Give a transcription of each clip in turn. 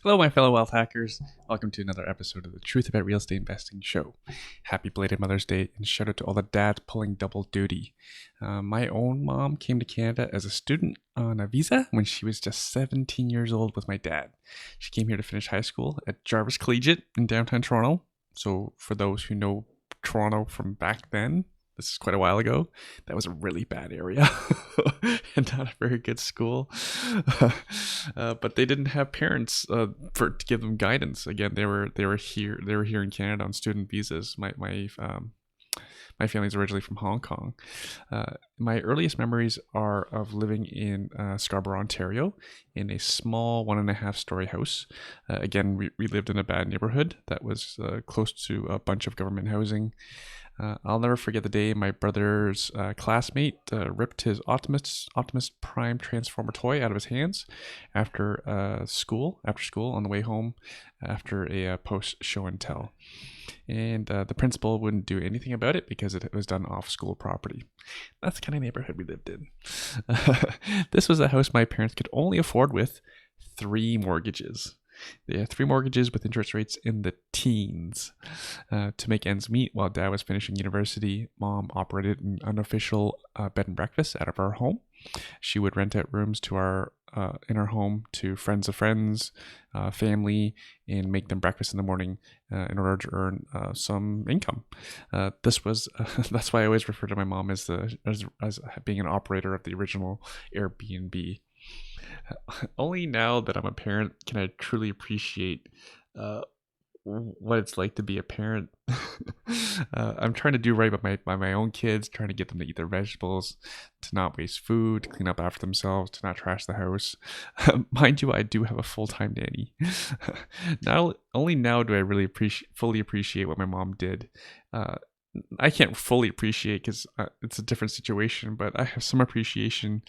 Hello, my fellow wealth hackers. Welcome to another episode of the Truth About Real Estate Investing show. Happy belated Mother's Day, and shout out to all the dads pulling double duty. My own mom came to Canada as a student on a visa when she was just 17 years old with my dad. She came here to finish high school at Jarvis Collegiate in downtown Toronto. So for those who know Toronto from back then, this is quite a while ago, that was a really bad area and not a very good school. But they didn't have parents to give them guidance. Again, they were here in Canada on student visas. My family's originally from Hong Kong. My earliest memories are of living in Scarborough, Ontario, in a small 1.5-story house. Again, we lived in a bad neighborhood that was close to a bunch of government housing. I'll never forget the day my brother's classmate ripped his Optimus Prime Transformer toy out of his hands after school on the way home after a post show and tell. And the principal wouldn't do anything about it because it was done off school property. That's the kind of neighborhood we lived in. This was a house my parents could only afford with 3 mortgages. They had 3 mortgages with interest rates in the teens. To make ends meet while Dad was finishing university, Mom operated an unofficial bed and breakfast out of our home. She would rent out rooms to in our home to friends of friends, family, and make them breakfast in the morning in order to earn some income. That's why I always refer to my mom as being an operator of the original Airbnb. Only now that I'm a parent can I truly appreciate what it's like to be a parent. I'm trying to do right by my own kids, trying to get them to eat their vegetables, to not waste food, to clean up after themselves, to not trash the house. Mind you, I do have a full-time nanny. Only now do I really fully appreciate what my mom did. I can't fully appreciate because it's a different situation, but I have some appreciation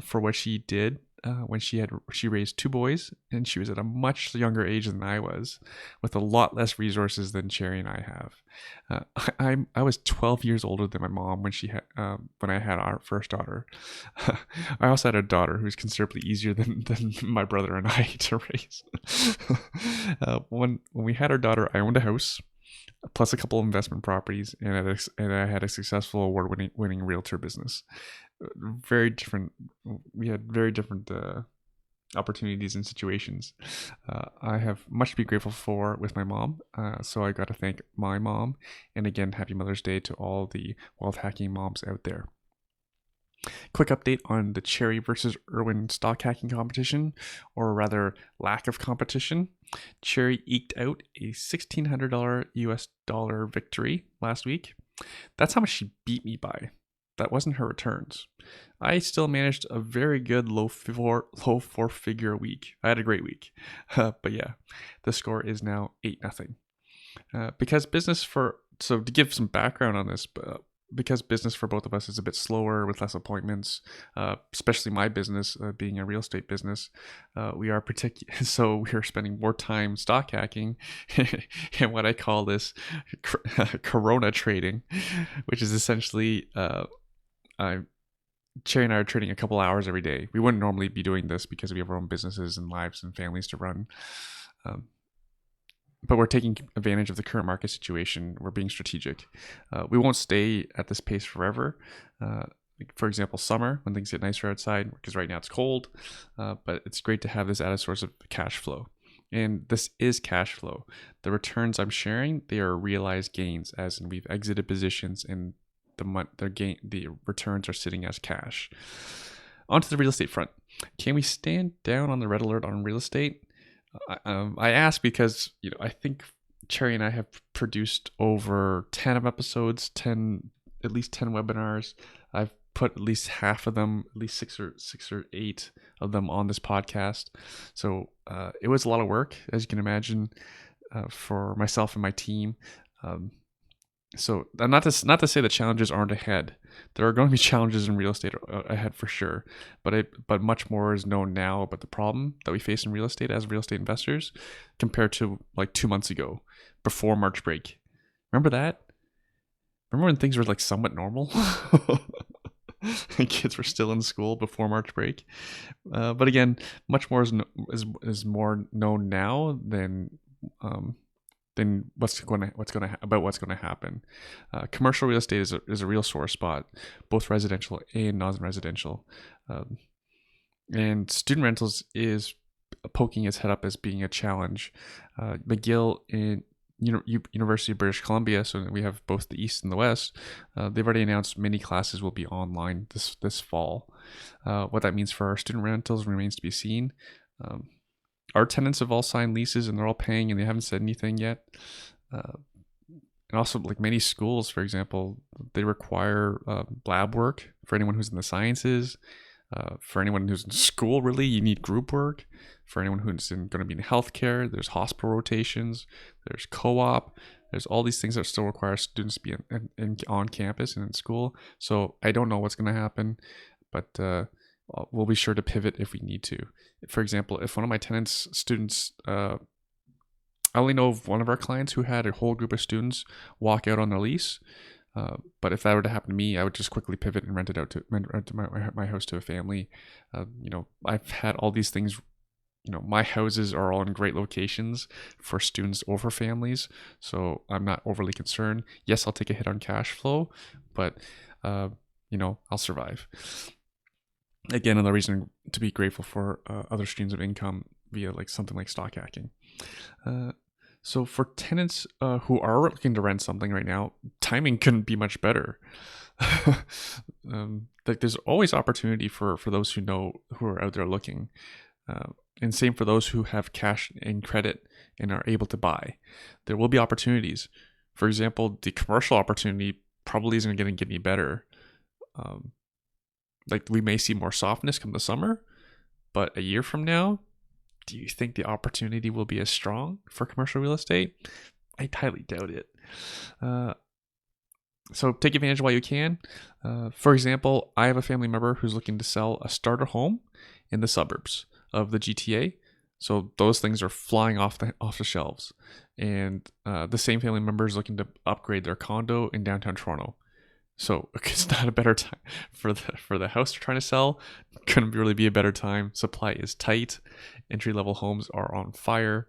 for what she did when she raised 2 boys, and she was at a much younger age than I was, with a lot less resources than Cherry and I have. I was 12 years older than my mom when I had our first daughter. I also had a daughter who's considerably easier than my brother and I to raise. When we had our daughter, I owned a house, plus a couple of investment properties, and I had a successful award-winning realtor business. Very different. We had very different opportunities and situations. I have much to be grateful for with my mom. So I got to thank my mom, and again, happy Mother's Day to all the wealth hacking moms out there. Quick update on the Cherry versus Irwin stock hacking competition, or rather lack of competition. Cherry eked out a $1,600 US dollar victory last week. That's how much she beat me by. That wasn't her returns. I still managed a very good low 4-figure week. I had a great week. But yeah, the score is now 8-0. So to give some background on this, because business for both of us is a bit slower with less appointments, especially my business being a real estate business, we are spending more time stock hacking and what I call this corona trading, which is essentially Cherry and I are trading a couple hours every day. We wouldn't normally be doing this because we have our own businesses and lives and families to run. But we're taking advantage of the current market situation. We're being strategic. We won't stay at this pace forever. For example, summer, when things get nicer outside, because right now it's cold. But it's great to have this added source of cash flow. And this is cash flow. The returns I'm sharing, they are realized gains, as in we've exited positions and the returns are sitting as cash. Onto the real estate front. Can we stand down on the red alert on real estate? I ask because I think Cherry and I have produced over 10 episodes, at least 10 webinars. I've put at least half of them, at least 6 or 8 of them on this podcast. So it was a lot of work, as you can imagine, for myself and my team. So not to say the challenges aren't ahead. There are going to be challenges in real estate ahead for sure, but much more is known now about the problem that we face in real estate as real estate investors compared to like 2 months ago, before March break. Remember that? Remember when things were like somewhat normal? Kids were still in school before March break. But again, much more is more known now um, than what's going to happen. Commercial real estate is a real sore spot, both residential and non-residential, and student rentals is poking its head up as being a challenge. McGill in University of British Columbia, so we have both the East and the West. They've already announced many classes will be online this fall. What that means for our student rentals remains to be seen. Our tenants have all signed leases and they're all paying, and they haven't said anything yet. And also, like many schools, for example, they require lab work for anyone who's in the sciences. For anyone who's in school, really, you need group work. For anyone who's going to be in healthcare, there's hospital rotations, there's co-op, there's all these things that still require students to be on campus and in school. So I don't know what's going to happen, but we'll be sure to pivot if we need to. For example, if one of my tenants' students, I only know of one of our clients who had a whole group of students walk out on their lease. But if that were to happen to me, I would just quickly pivot and rent my house to a family. I've had all these things. My houses are all in great locations for students over families, so I'm not overly concerned. Yes, I'll take a hit on cash flow, but I'll survive. Again, another reason to be grateful for other streams of income via like something like stock hacking. So for tenants who are looking to rent something right now, timing couldn't be much better. There's always opportunity for those who are out there looking. And same for those who have cash and credit and are able to buy. There will be opportunities. For example, the commercial opportunity probably isn't going to get any better. We may see more softness come the summer, but a year from now, do you think the opportunity will be as strong for commercial real estate? I highly doubt it. So take advantage while you can. For example, I have a family member who's looking to sell a starter home in the suburbs of the GTA. So those things are flying off the shelves. And the same family member is looking to upgrade their condo in downtown Toronto. So it's not a better time for the house they're trying to sell. Couldn't really be a better time. Supply is tight. Entry-level homes are on fire.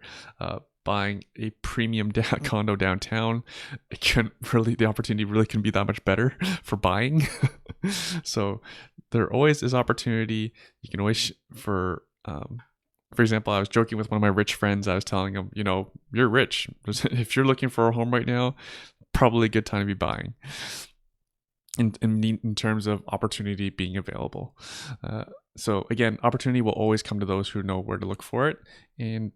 Buying a premium condo downtown, the opportunity really couldn't be that much better for buying. So there always is opportunity. You can always, for example, I was joking with one of my rich friends. I was telling him, you're rich. If you're looking for a home right now, probably a good time to be buying. In terms of opportunity being available. So again, opportunity will always come to those who know where to look for it, and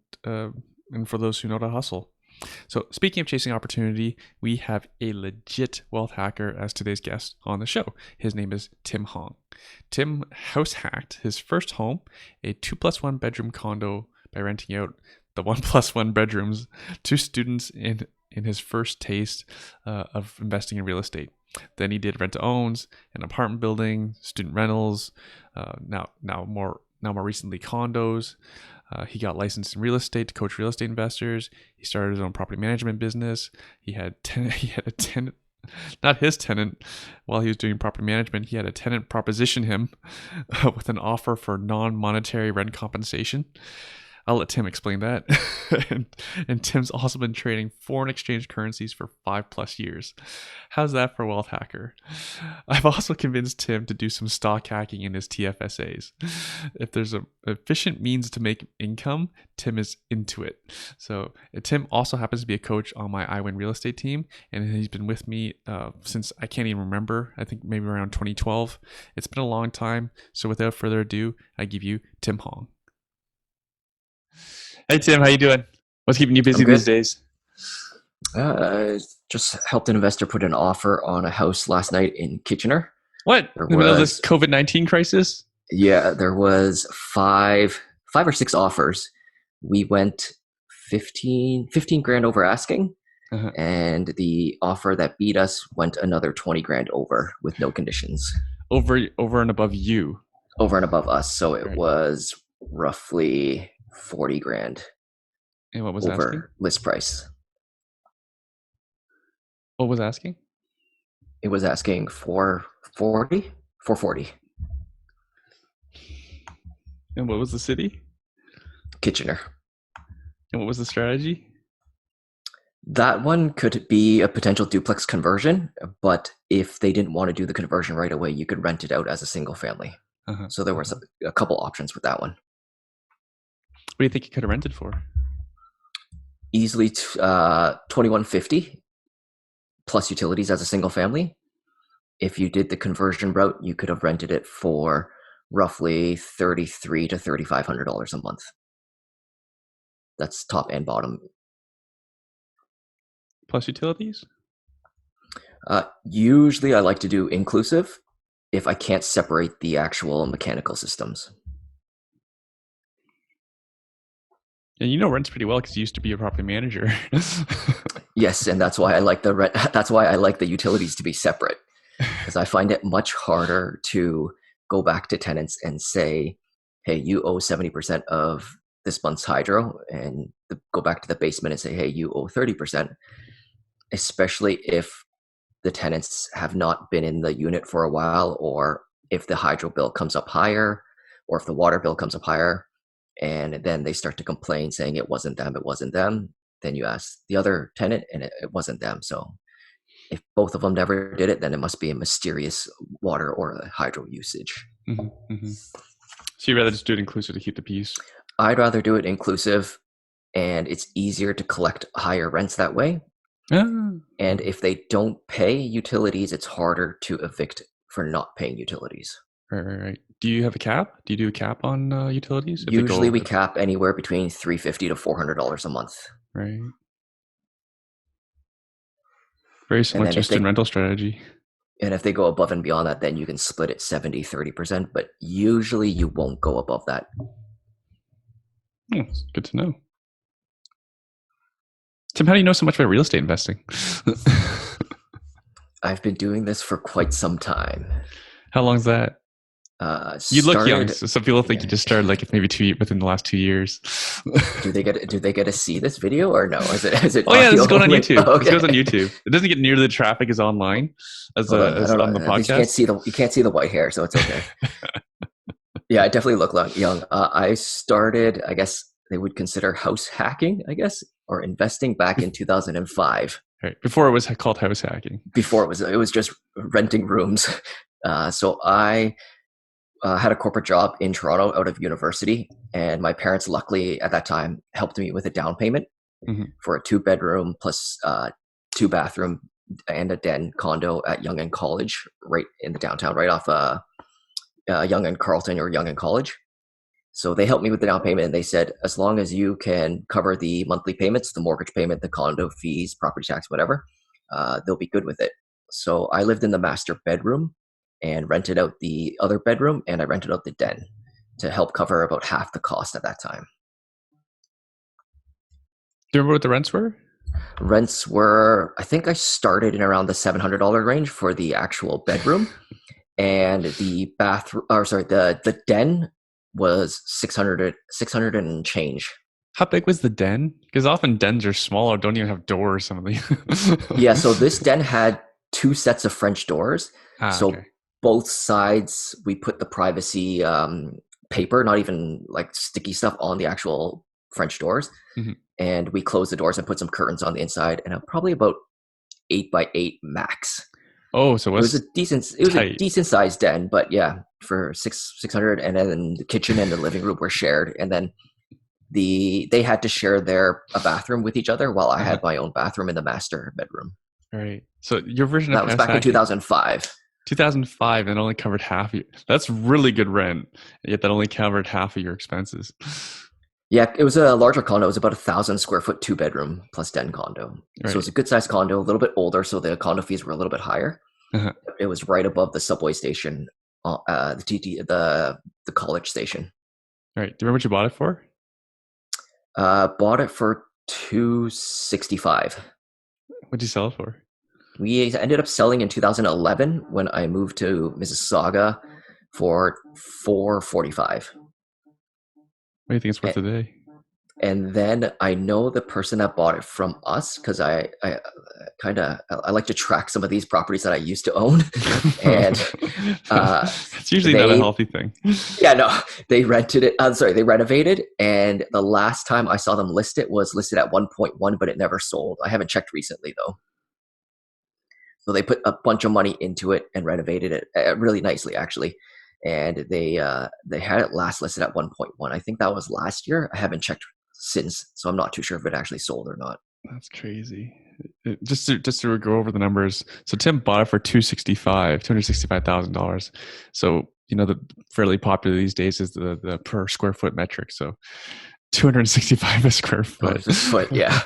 for those who know to hustle. So speaking of chasing opportunity, we have a legit wealth hacker as today's guest on the show. His name is Tim Hong. Tim house hacked his first home, a 2+1 bedroom condo, by renting out the 1+1 bedrooms to students in his first taste of investing in real estate. Then he did rent to owns, an apartment building, student rentals, now more recently condos. He got licensed in real estate to coach real estate investors. He started his own property management business. He had a tenant, not his tenant, while he was doing property management. He had a tenant proposition him with an offer for non-monetary rent compensation. I'll let Tim explain that. and Tim's also been trading foreign exchange currencies for 5+ years. How's that for a wealth hacker? I've also convinced Tim to do some stock hacking in his TFSAs. If there's an efficient means to make income, Tim is into it. So Tim also happens to be a coach on my iWin real estate team, and he's been with me since I can't even remember. I think maybe around 2012. It's been a long time. So without further ado, I give you Tim Hong. Hey Tim, how you doing? What's keeping you busy these days? Just helped an investor put an offer on a house last night in Kitchener. What? In the middle of this COVID-19 crisis? Yeah, there was five or six offers. We went 15 grand over asking. And the offer that beat us went another 20 grand over with no conditions. Over and above you? Over and above us. So it was roughly 40 grand. And what was over asking? List price. What was asking? It was asking 440 440. And what was the city? Kitchener. And what was the strategy? That one could be a potential duplex conversion, but if they didn't want to do the conversion right away, you could rent it out as a single family. So there was a couple options with that one. What do you think you could have rented for? Easily $2,150 plus utilities as a single family. If you did the conversion route, you could have rented it for roughly $3,300 to $3,500 a month. That's top and bottom. Plus utilities? Usually I like to do inclusive if I can't separate the actual mechanical systems. And you know rents pretty well because you used to be a property manager. Yes, and that's why I like the rent. That's why I like the utilities to be separate, because I find it much harder to go back to tenants and say, "Hey, you owe 70% of this month's hydro," and go back to the basement and say, "Hey, you owe 30%." Especially if the tenants have not been in the unit for a while, or if the hydro bill comes up higher, or if the water bill comes up higher, and then they start to complain saying it wasn't them, then you ask the other tenant and it wasn't them. So if both of them never did it, then it must be a mysterious water or a hydro usage. So you'd rather just do it inclusive to keep the peace? I'd rather do it inclusive, and it's easier to collect higher rents that way. And if they don't pay utilities, it's harder to evict for not paying utilities. Right. Do you have a cap? Do you do a cap on utilities? Usually we cap anywhere between $350 to $400 a month. Right. Very similar to in rental strategy. And if they go above and beyond that, then you can split it 70, 30%, but usually you won't go above that. It's good to know. Tim, how do you know so much about real estate investing? I've been doing this for quite some time. How long is that? You look young, so some people think you just started like maybe within the last 2 years. Do they get to see this video or no? Is it? Oh yeah, this is going on YouTube. Okay. This goes on YouTube. It doesn't get nearly the traffic as online as on the podcast. You can't see the white hair, so it's okay. Yeah, I definitely look young. I started, I guess they would consider house hacking, I guess, or investing back in 2005. Right. Before it was called house hacking. Before it was just renting rooms. So I had a corporate job in Toronto out of university, and my parents luckily at that time helped me with a down payment for a 2-bedroom plus 2-bathroom and a den condo at Yonge and College, right in the downtown, right off Yonge and Carleton or Yonge and College. So they helped me with the down payment, and they said, as long as you can cover the monthly payments, the mortgage payment, the condo fees, property tax, whatever, they'll be good with it. So I lived in the master bedroom and rented out the other bedroom, and I rented out the den to help cover about half the cost at that time. Do you remember what the rents were? Rents were, I think I started in around the $700 range for the actual bedroom, and the the den was 600 and change. How big was the den? Because often dens are smaller, don't even have doors. Some of the Yeah, so this den had 2 sets of French doors. Okay. Both sides we put the privacy paper, not even like sticky stuff, on the actual French doors, and we closed the doors and put some curtains on the inside, and probably about 8x8 max. Oh, so it was a decent sized den, but yeah, for 600, and then the kitchen and the living room were shared, and then they had to share a bathroom with each other, while I had my own bathroom in the master bedroom. Right. So your version that was back in 2005. 2005, and only covered half. That's really good rent, yet that only covered half of your expenses. Yeah, it was a larger condo. It was about 1,000 square foot 2-bedroom plus den condo. Right. So it was a good sized condo, a little bit older, so the condo fees were a little bit higher. It was right above the subway station, the college station. All right. Do you remember what you bought it for? Bought it for $265. What'd you sell it for? We ended up selling in 2011 when I moved to Mississauga for $445. What do you think it's worth today? And then I know the person that bought it from us because I kind of I like to track some of these properties that I used to own, and It's usually not a they healthy thing. yeah, no, they rented it. I'm sorry, they renovated, and the last time I saw them list it was listed at 1.1, but it never sold. I haven't checked recently though. So they put a bunch of money into it and renovated it really nicely, actually. And they had it last listed at 1.1. I think that was last year. I haven't checked since, so I'm not too sure if it actually sold or not. That's crazy. Just to go over the numbers. So Tim bought it for $265,000. So the fairly popular these days is the per square foot metric. So 265 a square foot. Yeah.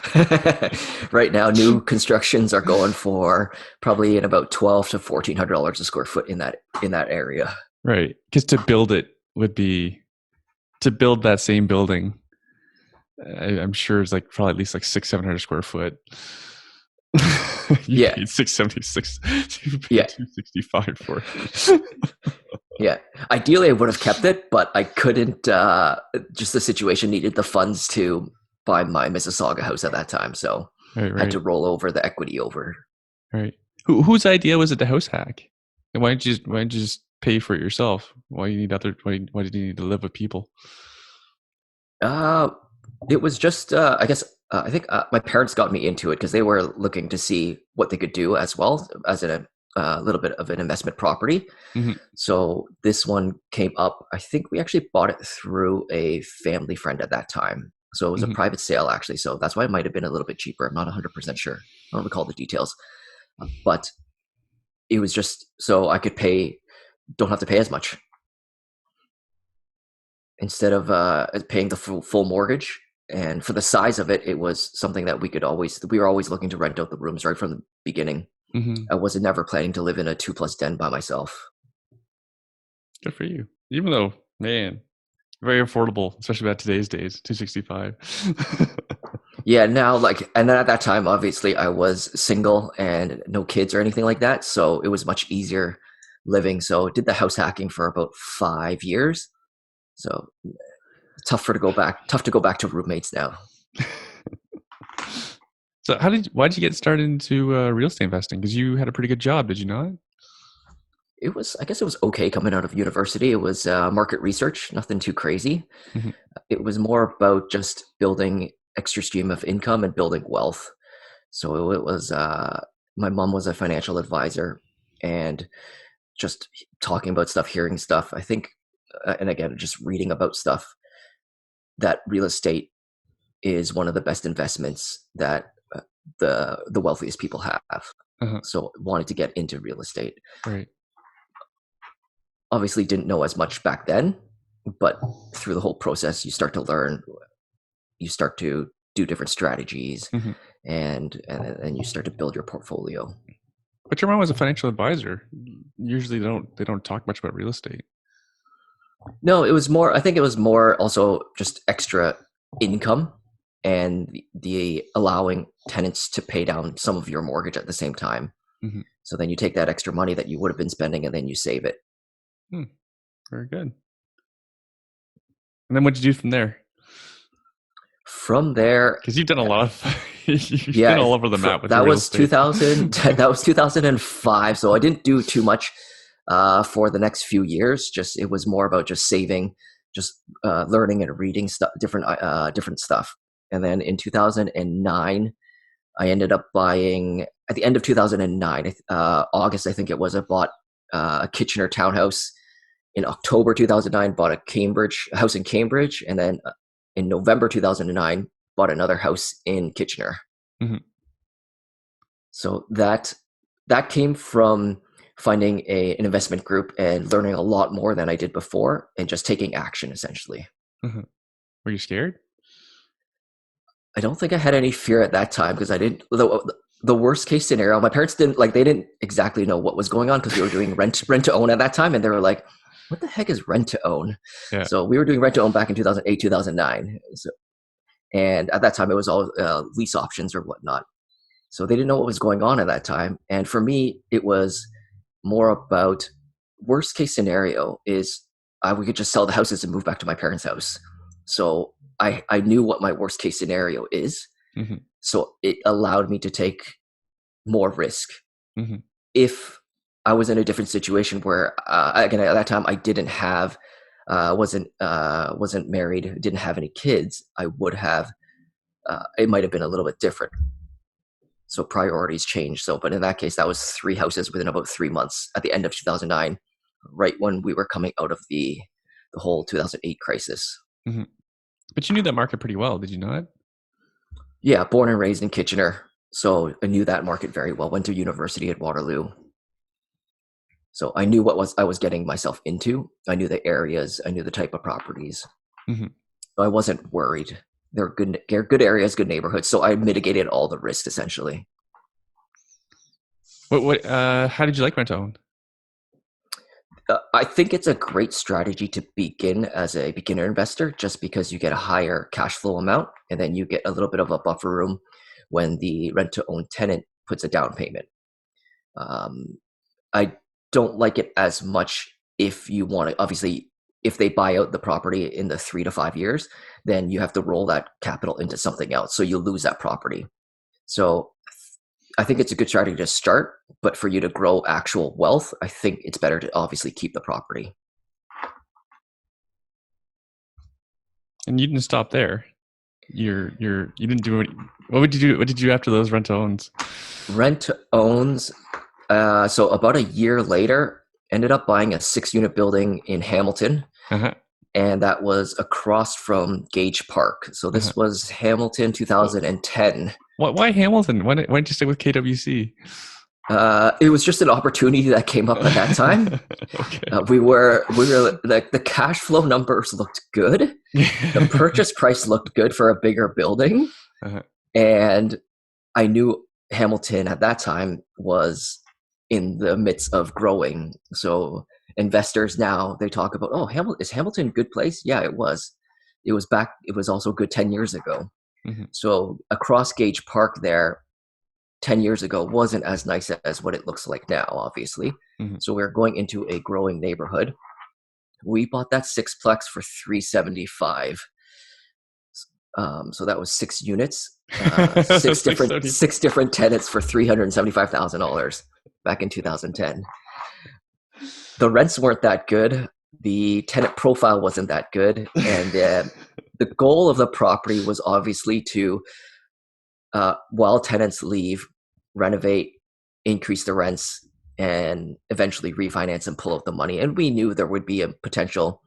Right now, new constructions are going for probably in about $1,200 to $1,400 a square foot in that area. Right, because to build that same building, I'm sure it's like probably at least like 600-700 square foot. You paid 676. You paid 265 for it. Yeah. Ideally, I would have kept it, but I couldn't. Just the situation needed the funds to buy my Mississauga house at that time, so I had to roll over the equity over. Right. Whose idea was it to house hack? And why didn't you just pay for it yourself? Why did you need to live with people? It was just I guess I think my parents got me into it because they were looking to see what they could do as well as a little bit of an investment property. Mm-hmm. So this one came up. I think we actually bought it through a family friend at that time. So it was a private sale, actually. So that's why it might have been a little bit cheaper. I'm not 100% sure. I don't recall the details. But it was just so I could don't have to pay as much. Instead of paying the full mortgage. And for the size of it, it was something that we were always looking to rent out the rooms right from the beginning. Mm-hmm. I wasn't never planning to live in a 2+ den by myself. Good for you. Even though, man, very affordable, especially about today's days, 265. Yeah, now and then at that time, obviously I was single and no kids or anything like that. So it was much easier living. So I did the house hacking for about 5 years. So tough to go back to roommates now. So why did you get started into real estate investing? Because you had a pretty good job, did you not? I guess it was okay coming out of university. It was market research, nothing too crazy. Mm-hmm. It was more about just building extra stream of income and building wealth. So it was, my mom was a financial advisor and just talking about stuff, hearing stuff, I think, and again, just reading about stuff, that real estate is one of the best investments that the wealthiest people have. Uh-huh. So wanted to get into real estate. Right. Obviously didn't know as much back then, but through the whole process, you start to learn, you start to do different strategies, mm-hmm. and you start to build your portfolio. But your mom was a financial advisor. Usually they don't talk much about real estate. No, I think it was more also just extra income and the allowing tenants to pay down some of your mortgage at the same time. Mm-hmm. So then you take that extra money that you would have been spending and then you save it. Very good. And then what'd you do from there? From there, because you've done a lot of you've been all over the map with that real was estate. 2000 that was 2005, so I didn't do too much for the next few years. Just it was more about just saving, just learning and reading stuff, different stuff. And then in 2009 I ended up buying, at the end of 2009, August I think it was, I bought a Kitchener townhouse. In October 2009 bought a house in Cambridge, and then in November 2009 bought another house in Kitchener. Mm-hmm. So that came from finding an investment group and learning a lot more than I did before, and just taking action essentially. Mm-hmm. Were you scared? I don't think I had any fear at that time, because I didn't. The worst case scenario, my parents didn't they didn't exactly know what was going on, because we were doing rent to own at that time, and they were like, what the heck is rent to own? Yeah. So we were doing rent to own back in 2008, 2009. So, and at that time it was all lease options or whatnot. So they didn't know what was going on at that time. And for me, it was more about, worst case scenario is we could just sell the houses and move back to my parents' house. So I knew what my worst case scenario is. Mm-hmm. So it allowed me to take more risk. Mm-hmm. If I was in a different situation where, again, at that time I didn't have, wasn't married, didn't have any kids, I would have, it might have been a little bit different. So priorities changed. So, but in that case, that was 3 houses within about 3 months at the end of 2009, right when we were coming out of the whole 2008 crisis. Mm-hmm. But you knew that market pretty well, did you not? Yeah, born and raised in Kitchener. So I knew that market very well. Went to university at Waterloo. So I knew what I was getting myself into. I knew the areas. I knew the type of properties. Mm-hmm. So I wasn't worried. They're good areas, good neighborhoods. So I mitigated all the risk essentially. How did you like rent to own? I think it's a great strategy to begin as a beginner investor, just because you get a higher cash flow amount, and then you get a little bit of a buffer room when the rent to own tenant puts a down payment. I don't like it as much if you want to, obviously, if they buy out the property in the 3 to 5 years, then you have to roll that capital into something else. So you lose that property. So I think it's a good strategy to start, but for you to grow actual wealth, I think it's better to obviously keep the property. And you didn't stop there. You didn't do any. What would you do? What did you do after those rent to owns? Rent to owns. So about a year later, ended up buying a 6-unit building in Hamilton. Uh-huh. And that was across from Gage Park. So this was Hamilton 2010. Why Hamilton? Why didn't you stick with KWC? It was just an opportunity that came up at that time. Okay. We were the cash flow numbers looked good. The purchase price looked good for a bigger building. Uh-huh. And I knew Hamilton at that time was in the midst of growing. So investors now, they talk about, is Hamilton a good place? Yeah, it was. It was also good 10 years ago. Mm-hmm. So across Gage Park there, 10 years ago wasn't as nice as what it looks like now, obviously. Mm-hmm. So we're going into a growing neighborhood. We bought that 6-plex for $375. So that was 6 units, 6 different tenants for $375,000 back in 2010. The rents weren't that good. The tenant profile wasn't that good. And the goal of the property was obviously to, while tenants leave, renovate, increase the rents, and eventually refinance and pull out the money. And we knew there would be a potential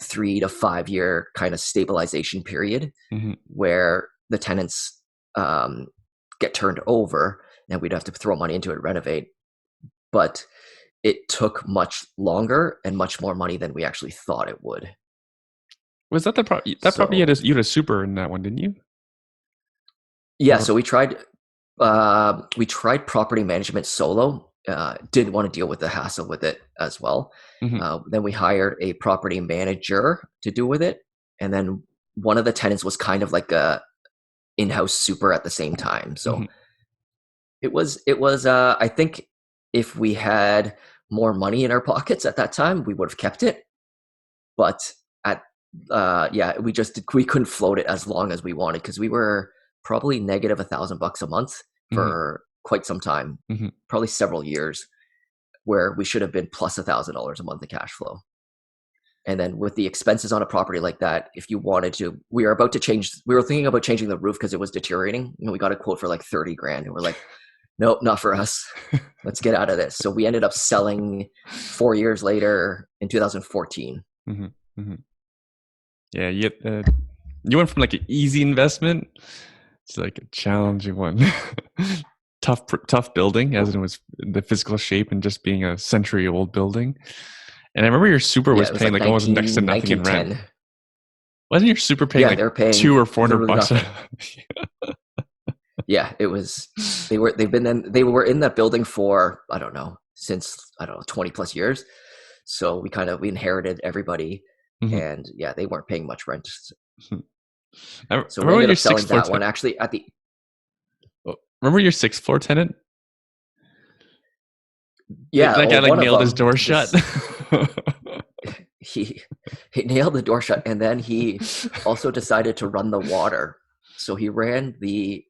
3 to 5 year kind of stabilization period, mm-hmm. where the tenants get turned over and we'd have to throw money into it, renovate. But it took much longer and much more money than we actually thought it would. Was that the property? You had a super in that one, didn't you? Yeah, so we tried property management solo. Didn't want to deal with the hassle with it as well. Mm-hmm. Then we hired a property manager to do with it. And then one of the tenants was kind of like a in-house super at the same time. So mm-hmm. it was I think if we had more money in our pockets at that time, we would have kept it. But we couldn't float it as long as we wanted, because we were probably negative $1,000 a month for quite some time, mm-hmm. probably several years, where we should have been plus $1,000 a month of cash flow. And then with the expenses on a property like that, if you wanted to, we were thinking about changing the roof because it was deteriorating. And we got a quote for like $30,000, and we're like, nope, not for us. Let's get out of this. So we ended up selling 4 years later in 2014. Mm-hmm. Mm-hmm. Yeah, you went from like an easy investment to like a challenging one. tough building, as it was the physical shape and just being a century-old building. And I remember your super was paying like almost next to nothing in rent. Wasn't your super paying like $200 or $400? Yeah, it was. They were in that building for since 20 plus years. So we inherited everybody, mm-hmm. and yeah, they weren't paying much rent. So we ended up selling that one actually at the. Remember your 6th floor tenant? Yeah, that guy nailed his door shut. he he nailed the door shut, and then he also decided to run the water. So he ran the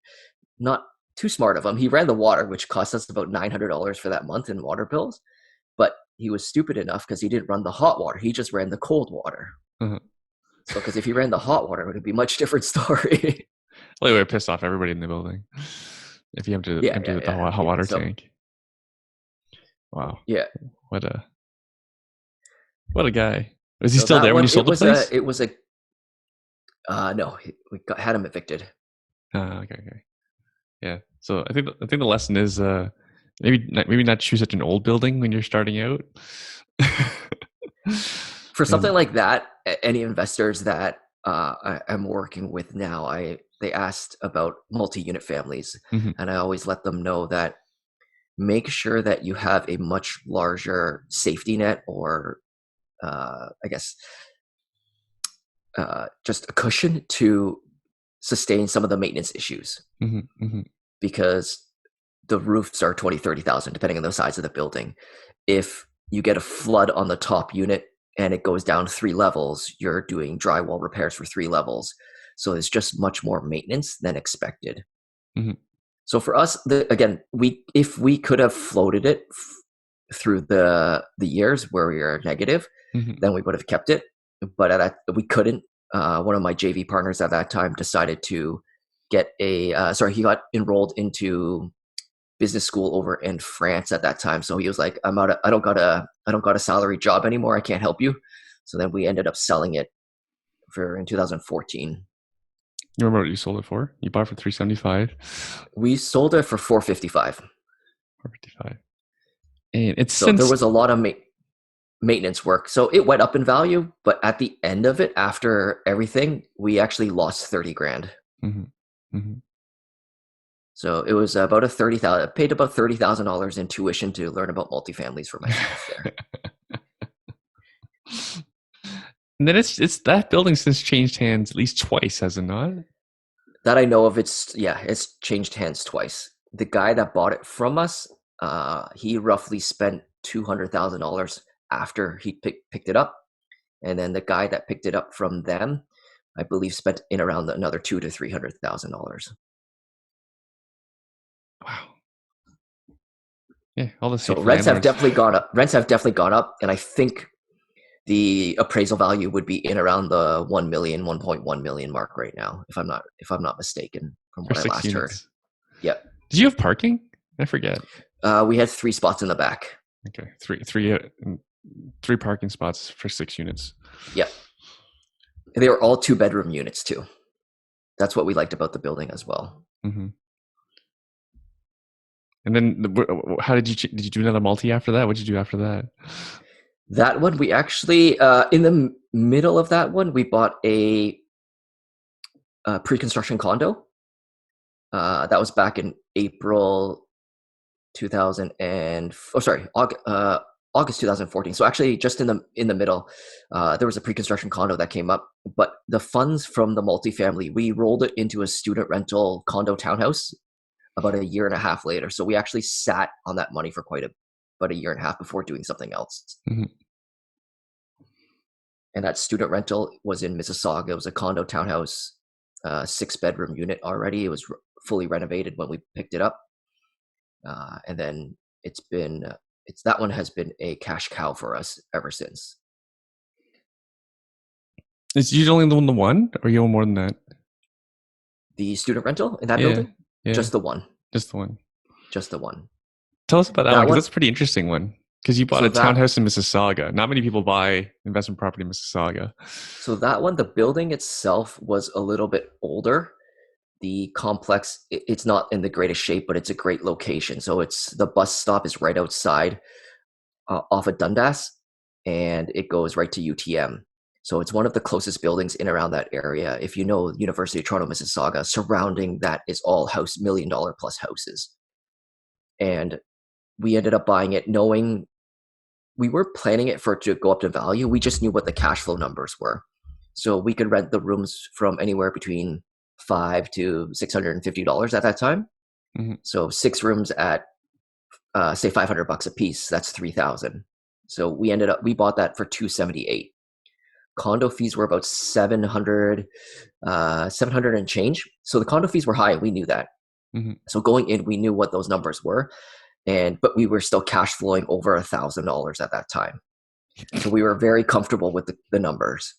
not too smart of him. He ran the water, which cost us about $900 for that month in water bills. But he was stupid enough because he didn't run the hot water. He just ran the cold water. Uh-huh. So because if he ran the hot water, it would be a much different story. Well, it would piss off everybody in the building if you empty the hot water tank. Wow. Yeah. What a guy. Was he still there when you sold the place? It was a no, we had him evicted. Okay. Yeah. So I think the lesson is maybe not choose such an old building when you're starting out. For something like that, any investors that I'm working with now, they asked about multi-unit families, and I always let them know that make sure that you have a much larger safety net, or I guess just a cushion to sustain some of the maintenance issues, because the roofs are 20, 30,000, depending on the size of the building. If you get a flood on the top unit and it goes down 3 levels, you're doing drywall repairs for 3 levels. So it's just much more maintenance than expected. So for us, again, if we could have floated it through the years where we were negative, then we would have kept it. But we couldn't. One of my JV partners at that time decided to get he got enrolled into business school over in France at that time. So he was like, I don't got a salary job anymore. I can't help you. So then we ended up selling it in 2014. You remember what you sold it for? You bought it for $375. We sold it for $455. $455. And there was a lot of maintenance work. So it went up in value, but at the end of it, after everything, we actually lost $30,000. So it was about paid about $30,000 in tuition to learn about multifamilies for myself there. And then it's that building since changed hands at least twice, has it not? That I know of. It's changed hands twice. The guy that bought it from us, he roughly spent $200,000 after he picked it up, and then the guy that picked it up from them, I believe, spent in around another $200,000 to $300,000. Wow. Yeah, all the so rents have definitely gone up. And I think the appraisal value would be in around the 1 million, 1.1 million mark right now, if I'm not mistaken, from what I last heard. Yep. Did you have parking? I forget. We had 3 spots in the back. Okay, three parking spots for 6 units. Yep. They were all 2-bedroom units too. That's what we liked about the building as well. And then, how did you do another multi after that? What did you do after that? That one, we actually, in the middle of that one, we bought a pre-construction condo. That was back in April 2000 August 2014. So actually, just in the middle, there was a pre-construction condo that came up. But the funds from the multifamily, we rolled it into a student rental condo townhouse about a year and a half later. So we actually sat on that money for about a year and a half before doing something else. And that student rental was in Mississauga. It was a condo townhouse, 6-bedroom unit already. It was fully renovated when we picked it up. And then that one has been a cash cow for us ever since. Is you only the one, or you own more than that? The student rental in that building? Yeah. Just the one. Just the one. Just the one. Tell us about that one, because that's a pretty interesting one. Because you bought a townhouse in Mississauga. Not many people buy investment property in Mississauga. So that one, the building itself was a little bit older. The complex, it's not in the greatest shape, but it's a great location. So the bus stop is right outside off of Dundas, and it goes right to UTM. So it's one of the closest buildings in around that area. If you know University of Toronto, Mississauga, surrounding that is all $1 million plus houses. And we ended up buying it knowing we were planning it for it to go up to value. We just knew what the cash flow numbers were. So we could rent the rooms from anywhere between $500 to $650 at that time. So 6 rooms at say $500 a piece, that's $3,000. So we bought that for $278. condo fees were about 700 and change. So the condo fees were high. We knew that. Mm-hmm. So going in, we knew what those numbers were, but we were still cash flowing over $1,000 at that time. So we were very comfortable with the numbers.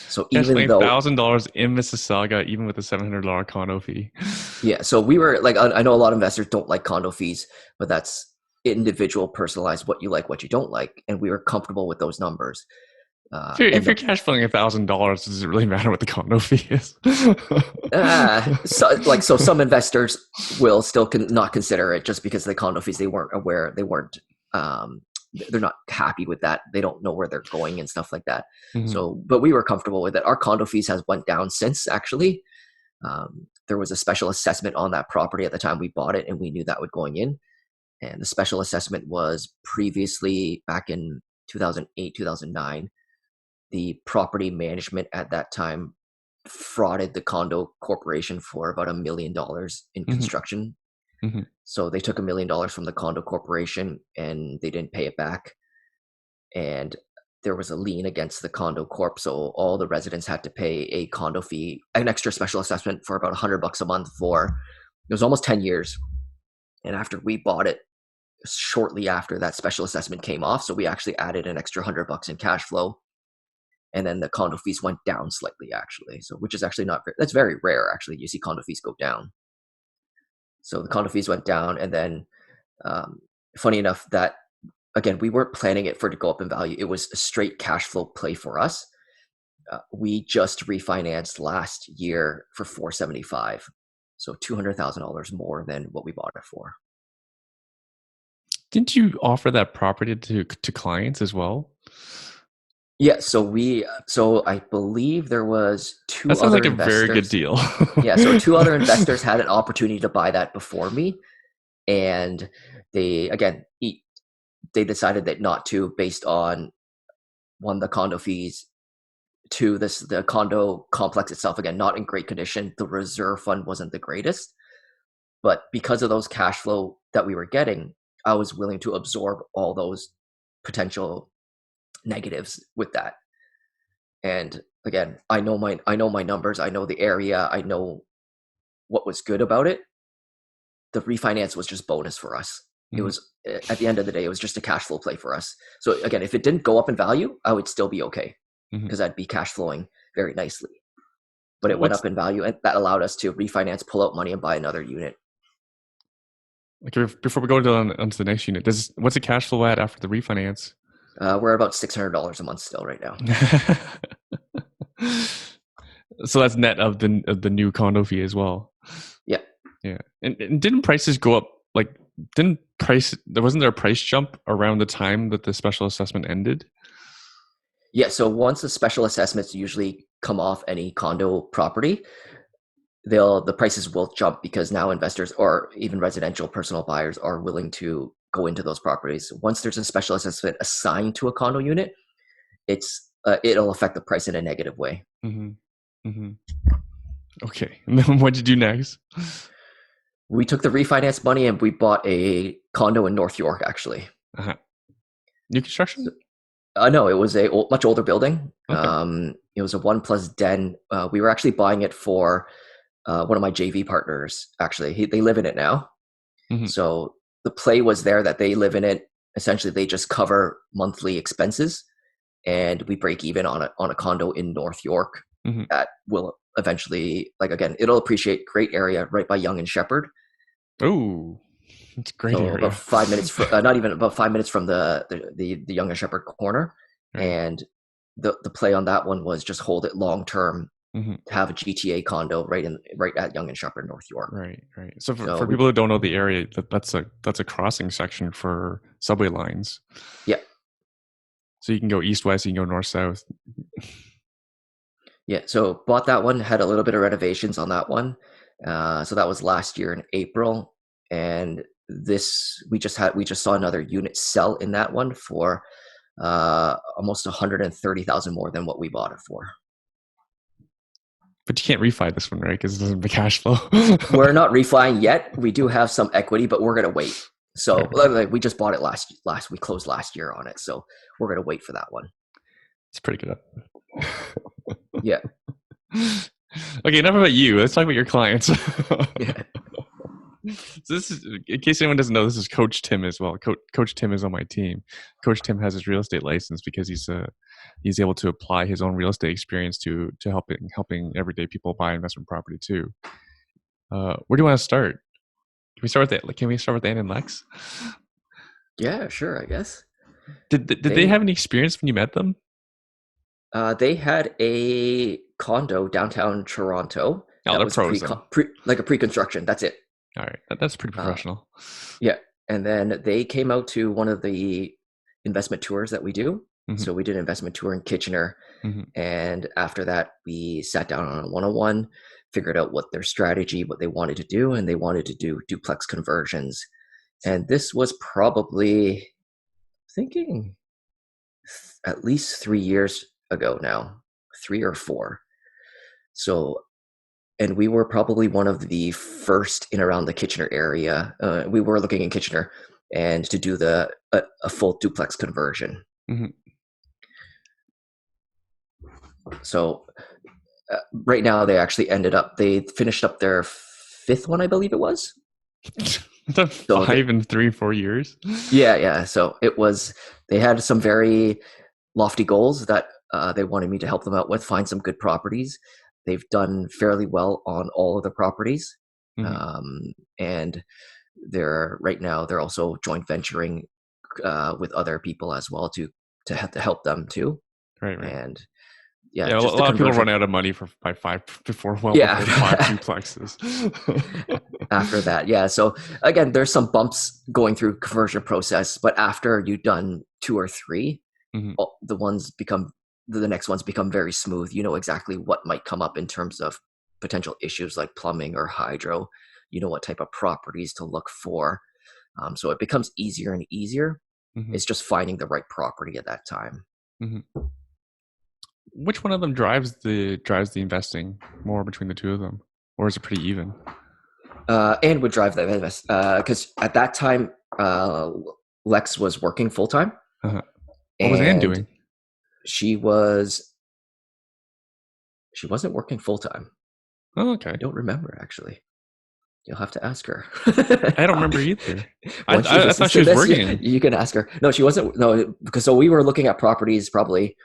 So Cash even flowing though $1,000 in Mississauga, even with a $700 condo fee. yeah, so we were like, I know a lot of investors don't like condo fees, but that's individual, personalized, what you like, what you don't like, and we were comfortable with those numbers. If you're cash flowing $1,000, does it really matter what the condo fee is? So some investors will still not consider it just because the condo fees, they weren't aware, they're not happy with that. They don't know where they're going and stuff like that. Mm-hmm. So, but we were comfortable with it. Our condo fees has went down since, actually. There was a special assessment on that property at the time we bought it, and we knew that would going in. And the special assessment was previously back in 2008, 2009. The property management at that time frauded the condo corporation for about $1 million in construction. Mm-hmm. So they took $1 million from the condo corporation and they didn't pay it back. And there was a lien against the condo corp. So all the residents had to pay a condo fee, an extra special assessment for about $100 a month it was almost 10 years. And after we bought it, shortly after that special assessment came off, so we actually added an extra $100 in cash flow. And then the condo fees went down slightly, actually. So, which is actually that's very rare, actually. You see condo fees go down. So the condo fees went down, and then funny enough that, again, we weren't planning it for it to go up in value. It was a straight cash flow play for us. We just refinanced last year for $475, so $200,000 more than what we bought it for. Didn't you offer that property to clients as well? Yeah, so I believe there was two that sounds other like investors. A very good deal. Yeah, so two other investors had an opportunity to buy that before me, and they decided that not to, based on one, the condo fees, two, the condo complex itself, again, not in great condition. The reserve fund wasn't the greatest, but because of those cash flow that we were getting, I was willing to absorb all those potential negatives with that. And again, I know my numbers, I know the area, I know what was good about it. The refinance was just bonus for us. It was, at the end of the day, it was just a cash flow play for us. So again, if it didn't go up in value, I would still be okay because I'd be cash flowing very nicely. But it went up in value, and that allowed us to refinance, pull out money, and buy another unit. Okay, before we go onto the next unit, what's the cash flow at after the refinance? We're about $600 a month still right now. So that's net of the new condo fee as well. Yeah. Yeah. And didn't prices go up? Like, wasn't there a price jump around the time that the special assessment ended? Yeah. So once the special assessments usually come off any condo property, the prices will jump because now investors or even residential personal buyers are willing to go into those properties. Once there's a special assessment assigned to a condo unit, it'll affect the price in a negative way. Okay. And then what did you do next? We took the refinance money and we bought a condo in North York, actually. New construction? No, it was a much older building. Okay. It was a 1+ den. We were actually buying it for one of my JV partners. Actually, they live in it now. So the play was there that they live in it. Essentially, they just cover monthly expenses, and we break even on a condo in North York that will eventually, again, it'll appreciate. Great area right by Yonge and Sheppard. Oh, it's a great area. About 5 minutes from, not even about 5 minutes from the Yonge and Sheppard corner. Right. And the play on that one was just hold it long term. Have a GTA condo right at Yonge and Sheppard, North York. Right. So for people who don't know the area, that's a crossing section for subway lines. Yeah. So you can go east-west, you can go north-south. Yeah. So bought that one, had a little bit of renovations on that one. So that was last year in April, and we just saw another unit sell in that one for almost $130,000 more than what we bought it for. But you can't refi this one, right? Because it doesn't have the cash flow. We're not refining yet. We do have some equity, but we're going to wait. So we just bought it we closed last year on it. So we're going to wait for that one. It's pretty good. Yeah. Okay, enough about you. Let's talk about your clients. Yeah. So this is, in case anyone doesn't know, this is Coach Tim as well. Coach Tim is on my team. Coach Tim has his real estate license because he's able to apply his own real estate experience to helping everyday people buy investment property too. Where do you want to start? Can we start with that? Can we start with Ann and Lex? Yeah, sure, I guess. Did they They have any experience when you met them? they had a condo downtown Toronto Oh, that they're was pros then. like a pre-construction. That's it. All right, that's pretty Uh, professional. yeah, and then they came out to one of the investment tours that we do. Mm-hmm, So we did an investment tour in Kitchener, mm-hmm, and after that, we sat down on a one-on-one, figured out what their strategy, what they wanted to do, and they wanted to do duplex conversions. And this was probably thinking at least 3 years ago now, 3 or 4. So, and we were probably one of the first in around the Kitchener area. We were looking in Kitchener and to do a full duplex conversion. mm-hmm. So right now they finished up their fifth one, I believe it was. The So 5 and 3, 4 years. yeah. So they had some very lofty goals that they wanted me to help them out with, find some good properties. They've done fairly well on all of the properties. Mm-hmm. And they're also joint venturing with other people as well to have to help them too. Right. And yeah, Yeah, a just the lot of people conversion. run out of money by five before Yeah. five duplexes. After that, yeah. So again, there's some bumps going through conversion process, but after you've done 2 or 3, Mm-hmm. the next ones become very smooth. You know exactly what might come up in terms of potential issues like plumbing or hydro. You know what type of properties to look for. So it becomes easier and easier. Mm-hmm. It's just finding the right property at that time. Mm-hmm. Which one of them drives the investing more between the two of them, or is it pretty even? And would drive that because at that time, Lex was working full time, Uh-huh. What was Anne and doing? she wasn't working full time. Oh, okay. I don't remember actually. You'll have to ask her. I don't remember either. Once she I thought listens she to was this, working. you can ask her. No, she wasn't. No, because so we were looking at properties probably.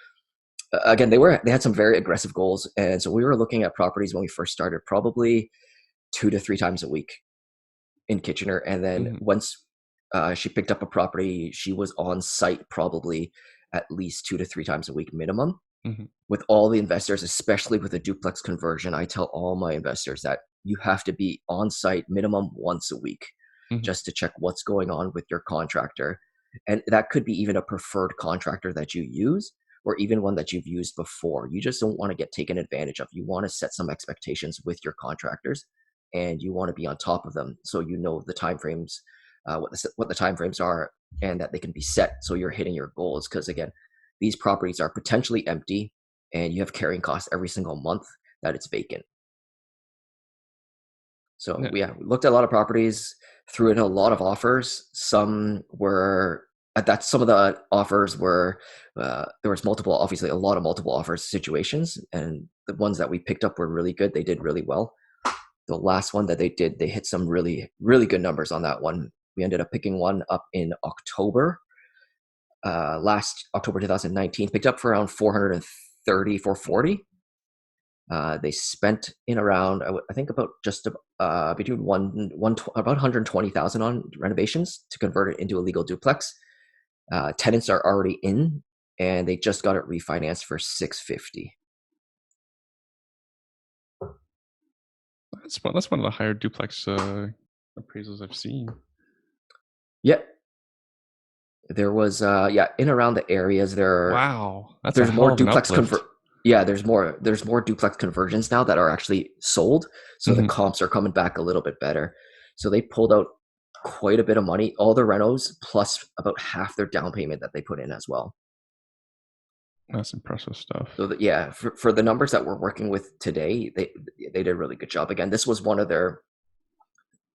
Again, they had some very aggressive goals, and so we were looking at properties when we first started, probably 2 to 3 times a week in Kitchener, and then Mm-hmm. once she picked up a property, she was on site probably at least 2 to 3 times a week minimum. Mm-hmm. With all the investors, especially with a duplex conversion, I tell all my investors that you have to be on site minimum once a week Mm-hmm. just to check what's going on with your contractor. And that could be even a preferred contractor that you use or even one that you've used before. You just don't want to get taken advantage of. You want to set some expectations with your contractors and you want to be on top of them so you know the timeframes, what the timeframes are, and that they can be set so you're hitting your goals. Because again, these properties are potentially empty and you have carrying costs every single month that it's vacant. So Yeah. yeah, we looked at a lot of properties, threw in a lot of offers. Some were at that. Some of the offers were there was obviously a lot of multiple offers situations, and the ones that we picked up were really good. They did really well. The last one that they did, they hit some really really good numbers on that one. We ended up picking one up in October, last October 2019, picked up for around 430, 440. They spent in around, I think about just between about 120,000 on renovations to convert it into a legal duplex. Tenants are already in, and they just got it refinanced for 650. That's one of the higher duplex appraisals I've seen. Yeah, there was in around the areas Wow, that's a there's hell more of an duplex uplift. there's more duplex conversions now that are actually sold, so the Mm-hmm. comps are coming back a little bit better. So they pulled out quite a bit of money, all the renos plus about half their down payment that they put in as well. That's impressive stuff. So yeah, for the numbers that we're working with today, they did a really good job. Again, this was one of their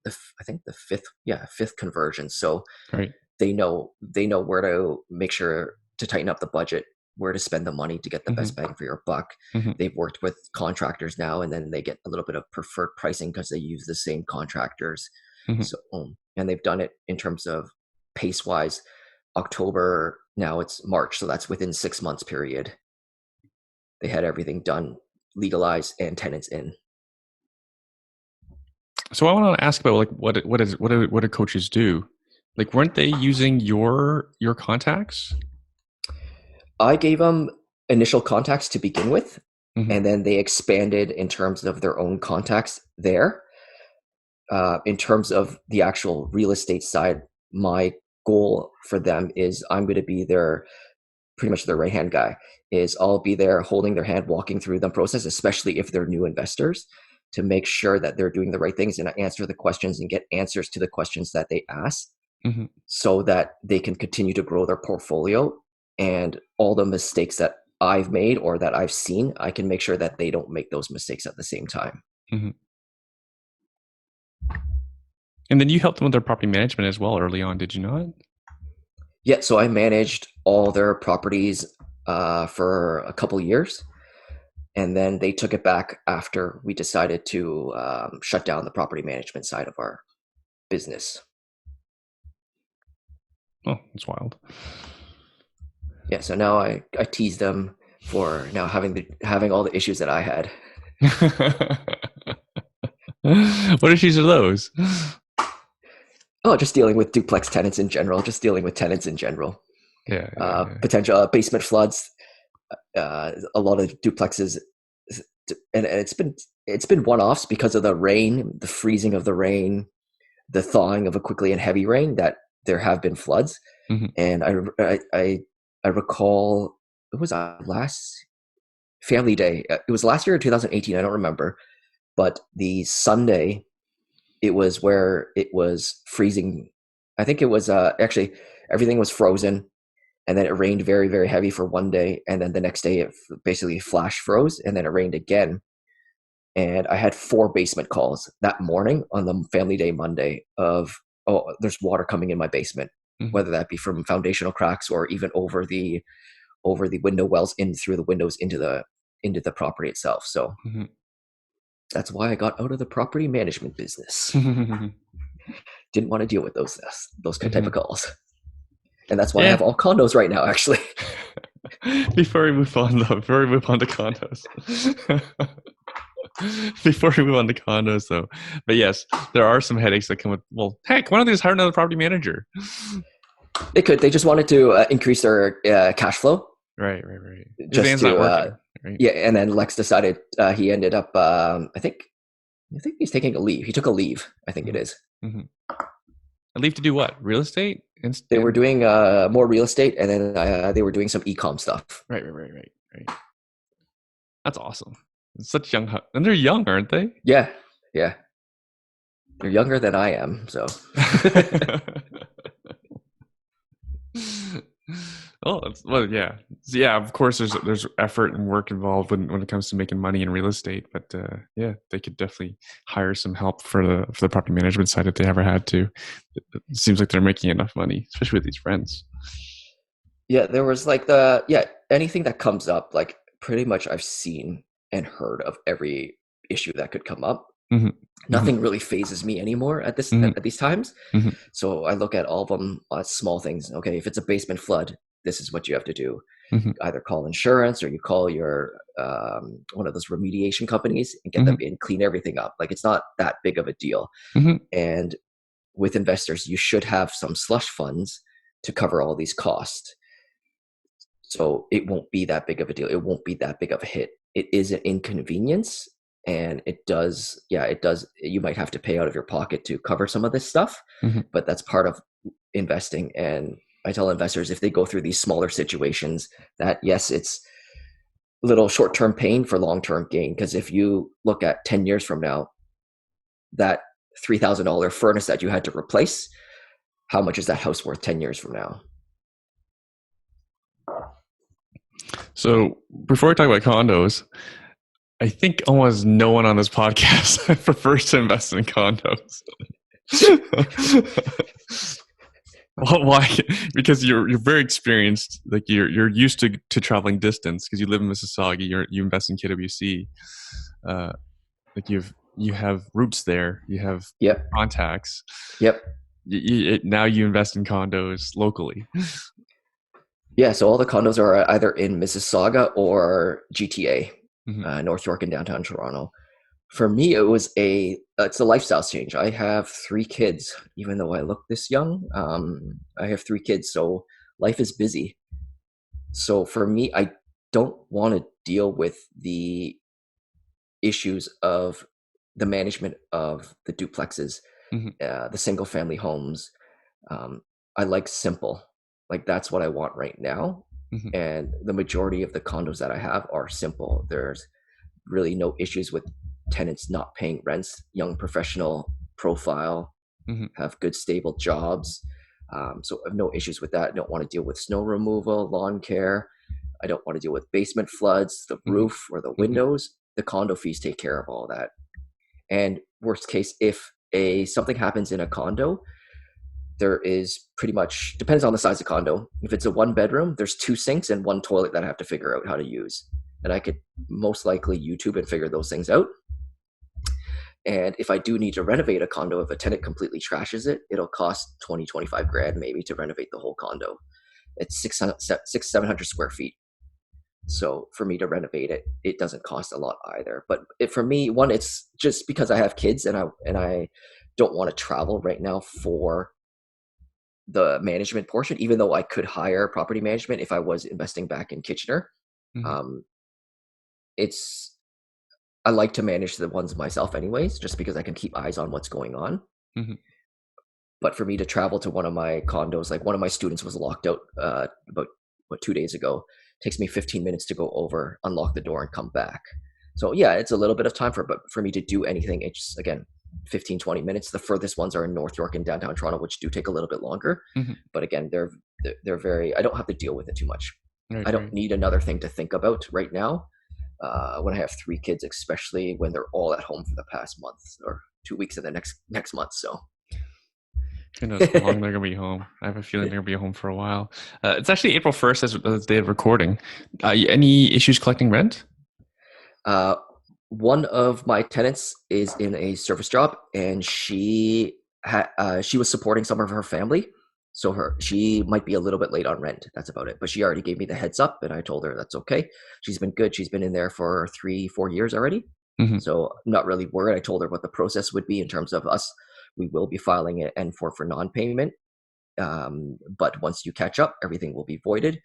I think the fifth conversion. So Right. they know where to make sure to tighten up the budget where to spend the money to get the best bang for your buck. They've worked with contractors now, and then they get a little bit of preferred pricing because they use the same contractors. So, and they've done it in terms of pace wise. October, now it's March, so that's within 6 months period. They had everything done, legalized, and tenants in. So I want to ask about like what do coaches do? Like, weren't they using your contacts? I gave them initial contacts to begin with, and then they expanded in terms of their own contacts there. In terms of the actual real estate side, my goal for them is I'm going to be pretty much their right-hand guy. Is I'll be there holding their hand, walking through the process, especially if they're new investors, to make sure that they're doing the right things and answer the questions and get answers to the questions that they ask, so that they can continue to grow their portfolio. And all the mistakes that I've made or that I've seen, I can make sure that they don't make those mistakes at the same time. And then you helped them with their property management as well early on, did you not? Yeah, so I managed all their properties for a couple of years. And then they took it back after we decided to shut down the property management side of our business. Oh, that's wild. Yeah, so now I tease them for now having all the issues that I had. What issues are those? Oh, just dealing with duplex tenants in general. Just dealing with tenants in general. Yeah. Potential basement floods. A lot of duplexes, and it's been one-offs because of the rain, the freezing of the rain, the thawing of a quickly and heavy rain. That there have been floods, and I recall it was last Family Day. It was last year in 2018. I don't remember, but the Sunday, it was where it was freezing. I think it was actually everything was frozen, and then it rained very, very heavy for one day, and then the next day it basically flash froze, and then it rained again. And I had 4 basement calls that morning on the Family Day Monday of, oh, there's water coming in my basement, whether that be from foundational cracks or even over the window wells in through the windows into the property itself. So that's why I got out of the property management business. Didn't want to deal with those type of calls. And that's why I have all condos right now, actually. Before we move on to condos. Though. But yes, there are some headaches that come with, well, heck, why don't they just hire another property manager? They could. They just wanted to increase their cash flow. Right. Just to, not working, right? Yeah, and then Lex decided he ended up, I think he's taking a leave. He took a leave, I think it is. A leave to do what? Real estate? They were doing more real estate, and then they were doing some e-com stuff. Right. That's awesome. It's such young, and they're young, aren't they? Yeah. They're younger than I am, so. Yeah. So yeah, of course, there's effort and work involved when it comes to making money in real estate. But yeah, they could definitely hire some help for the property management side if they ever had to. It seems like they're making enough money, especially with these rents. Yeah, there was like anything that comes up, like pretty much I've seen and heard of every issue that could come up. Nothing really phases me anymore at these times. So I look at all of them as small things. Okay, if it's a basement flood, this is what you have to do. Either call insurance or you call your one of those remediation companies and get them in, clean everything up. Like, it's not that big of a deal. And with investors, you should have some slush funds to cover all these costs. So it won't be that big of a deal. It won't be that big of a hit. It is an inconvenience. And it does. You might have to pay out of your pocket to cover some of this stuff, but that's part of investing. And I tell investors, if they go through these smaller situations, that yes, it's a little short-term pain for long-term gain. Because if you look at 10 years from now, that $3,000 furnace that you had to replace, how much is that house worth 10 years from now? So before we talk about condos, I think almost no one on this podcast prefers to invest in condos. Well, why? Because you're very experienced. Like you're used to traveling distance because you live in Mississauga. You invest in KWC. Uh, like you have roots there. You have Yep. contacts. Yep. Now you invest in condos locally. Yeah, so all the condos are either in Mississauga or GTA, Mm-hmm. North York and downtown Toronto. For me, it's a lifestyle change. I have three kids, even though I look this young. I have three kids, so life is busy. So for me, I don't want to deal with the issues of the management of the duplexes, Mm-hmm. the single family homes. Um, I like simple. Like that's what I want right now. Mm-hmm. And the majority of the condos that I have are simple. There's really no issues with tenants not paying rents, young professional profile, Mm-hmm. have good stable jobs. So I have no issues with that. I don't want to deal with snow removal, lawn care. I don't want to deal with basement floods, the Mm-hmm. roof, or the Mm-hmm. windows. The condo fees take care of all that. And worst case, if a something happens in a condo, there is pretty much depends on the size of condo. If it's a one bedroom, there's two sinks and one toilet that I have to figure out how to use. And I could most likely YouTube and figure those things out. And if I do need to renovate a condo, if a tenant completely trashes it, it'll cost 20, 25 grand maybe to renovate the whole condo. It's 700 square feet. So for me to renovate it, it doesn't cost a lot either. But for me, one, it's just because I have kids and I don't want to travel right now for the management portion, even though I could hire property management if I was investing back in Kitchener. Mm-hmm. Um, it's I like to manage the ones myself anyways, just because I can keep eyes on what's going on. Mm-hmm. But for me to travel to one of my condos, like one of my students was locked out about 2 days ago. It takes me 15 minutes to go over, unlock the door, and come back. So yeah, it's a little bit of time but for me to do anything, it's again 15, 20 minutes. The furthest ones are in North York and downtown Toronto, which do take a little bit longer. Mm-hmm. But again, they're very. I don't have to deal with it too much. Right, I don't right. need another thing to think about right now. When I have three kids, especially when they're all at home for the past month or 2 weeks in the next month. So Who knows how long they're gonna be home? I have a feeling they're gonna be home for a while. It's actually April 1st as the day of recording. Any issues collecting rent? One of my tenants is in a service job, and she was supporting some of her family, so she might be a little bit late on rent. That's about it. But she already gave me the heads up, and I told her that's okay. She's been good. She's been in there for 3-4 years already, Mm-hmm. so I'm not really worried. I told her what the process would be in terms of us. We will be filing an N4 for non-payment, but once you catch up, everything will be voided.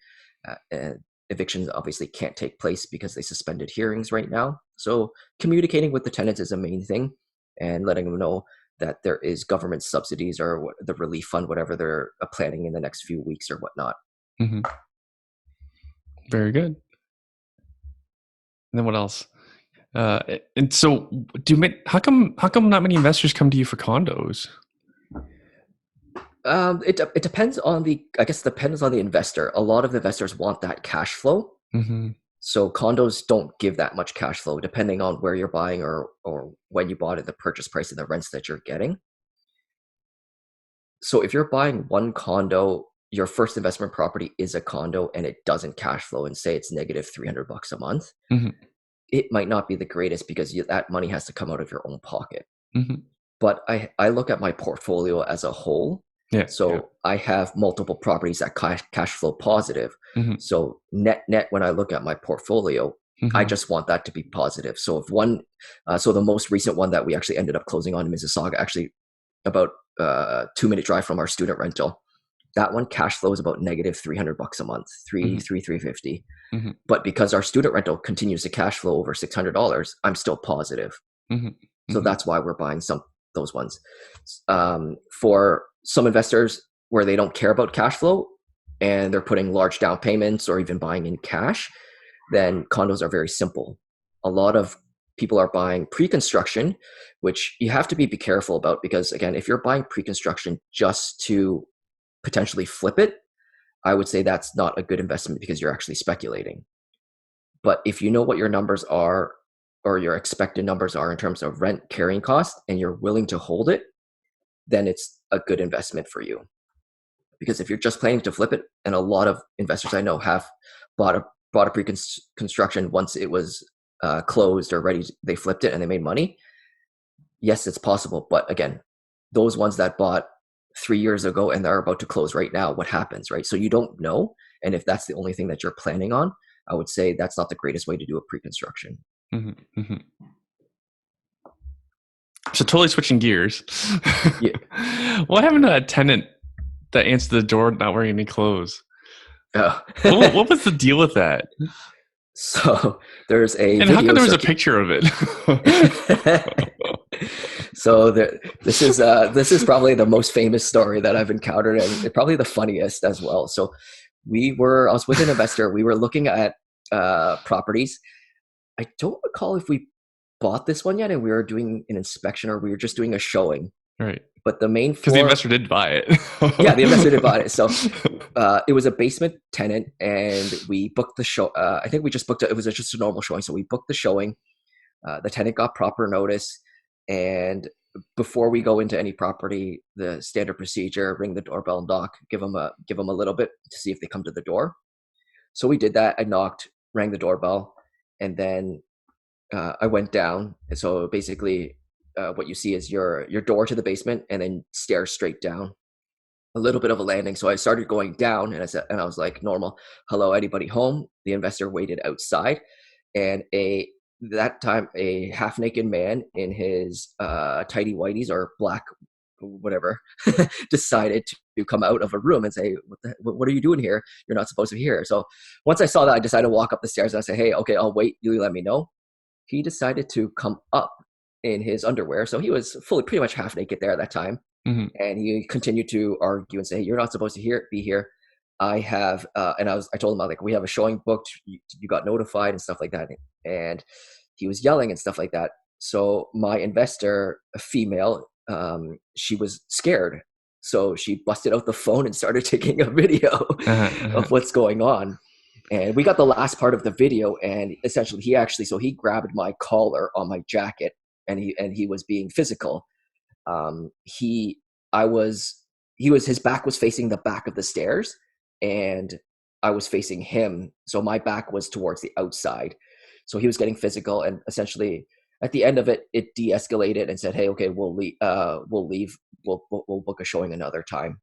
And evictions obviously can't take place because they suspended hearings right now. So communicating with the tenants is a main thing, and letting them know that there is government subsidies or the relief fund, whatever they're planning in the next few weeks or whatnot. Mm-hmm. Very good. And then what else? And so, how come not many investors come to you for condos? It depends on I guess it depends on the investor. A lot of investors want that cash flow. Mm-hmm. So condos don't give that much cash flow, depending on where you're buying or when you bought it, the purchase price and the rents that you're getting. So if you're buying one condo, your first investment property is a condo and it doesn't cash flow, and say it's negative $300 a month, Mm-hmm. it might not be the greatest because that money has to come out of your own pocket. Mm-hmm. But I look at my portfolio as a whole. Yeah. So yeah. I have multiple properties that cash flow positive. Mm-hmm. So net, when I look at my portfolio, Mm-hmm. I just want that to be positive. So if so the most recent one that we actually ended up closing on in Mississauga, actually about 2-minute drive from our student rental, that one cash flow is about negative $300 a month, Mm-hmm. 350. Mm-hmm. But because our student rental continues to cash flow over $600, I'm still positive. Mm-hmm. So Mm-hmm. that's why we're buying those ones. For some investors where they don't care about cash flow and they're putting large down payments or even buying in cash, then condos are very simple. A lot of people are buying pre-construction, which you have to be careful about, because again, if you're buying pre-construction just to potentially flip it, I would say that's not a good investment because you're actually speculating. But if you know what your numbers are or your expected numbers are in terms of rent carrying cost and you're willing to hold it, then it's a good investment for you. because if you're just planning to flip it, and a lot of investors I know have bought a pre-construction once it was closed or ready, they flipped it and they made money. Yes, it's possible, but again, those ones that bought 3 years ago and they're about to close right now, what happens, right? So you don't know, and if that's the only thing that you're planning on, I would say that's not the greatest way to do a pre-construction. Mm-hmm, mm-hmm. So totally switching gears. Yeah. What happened to that tenant that answered the door not wearing any clothes? Oh. What was the deal with that? So there's a and how come there was a picture of it? So this is probably the most famous story that I've encountered, and probably the funniest as well. So I was with an investor. We were looking at properties. I don't recall if we bought this one yet and we were doing an inspection or we were just doing a showing. Right. But the main floor, because the investor did buy it. Yeah, the investor did buy it. So it was a basement tenant, and we booked the show. I think we just booked it. It was just a normal showing. So we booked the showing. The tenant got proper notice, and before we go into any property, the standard procedure: ring the doorbell, knock, give them a little bit to see if they come to the door. So we did that. I knocked, rang the doorbell, and then I went down. And so basically, what you see is your door to the basement, and then stairs straight down. A little bit of a landing. So I started going down, and I was like, normal, hello, anybody home? The investor waited outside, and that time a half naked man in his tidy whities or black whatever decided to come out of a room and say, what are you doing here? You're not supposed to be here. So once I saw that, I decided to walk up the stairs, and I said, hey, okay, I'll wait, you let me know. He decided to come up in his underwear, so he was pretty much half naked there at that time. Mm-hmm. And he continued to argue and say, hey, you're not supposed to be here. I have and I told him, like, we have a showing booked, you got notified and stuff like that. And he was yelling and stuff like that. So my investor, a female, she was scared, so she busted out the phone and started taking a video of what's going on. And we got the last part of the video, and essentially he grabbed my collar on my jacket, and he was being physical. His back was facing the back of the stairs, and I was facing him, so my back was towards the outside. So he was getting physical, and essentially at the end of it, it de-escalated and said, hey, okay, we'll leave, we'll book a showing another time.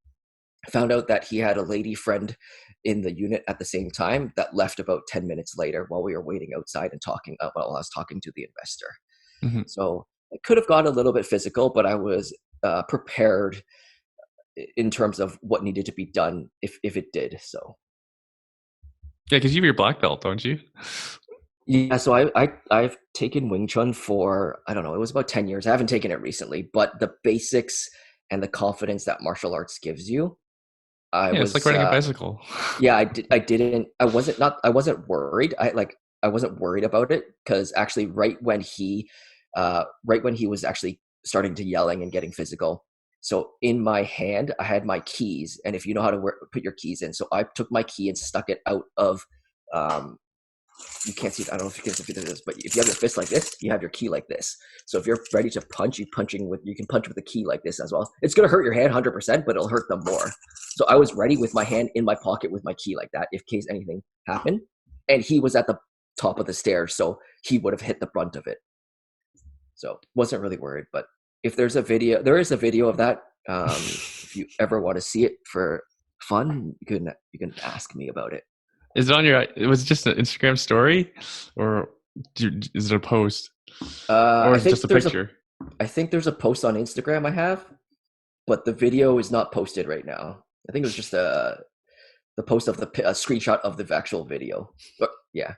I found out that he had a lady friend in the unit at the same time that left about 10 minutes later while we were waiting outside and while I was talking to the investor. Mm-hmm. So it could have gone a little bit physical, but I was prepared in terms of what needed to be done if it did. So yeah, because you have your black belt, don't you? Yeah, so I've taken Wing Chun for, I don't know, it was about 10 years. I haven't taken it recently, but the basics and the confidence that martial arts gives you, it's like riding a bicycle. Yeah, I wasn't worried. I wasn't worried about it, because actually right when he was actually starting to yelling and getting physical, so in my hand I had my keys, and if you know how to put your keys in, so I took my key and stuck it out of you can't see it. I don't know if you can see this, but if you have your fist like this, you have your key like this. So if you're ready to punch, you can punch with the key like this as well. It's going to hurt your hand 100%, but it'll hurt them more. So I was ready with my hand in my pocket with my key like that, in case anything happened. And he was at the top of the stairs, so he would have hit the brunt of it. So wasn't really worried. But if there is a video of that. If you ever want to see it for fun, you can ask me about it. Is it on it was just an Instagram story, or is it a post? Or is it just a picture? I think there's a post on Instagram I have, but the video is not posted right now. I think it was just the post of a screenshot of the actual video. But yeah.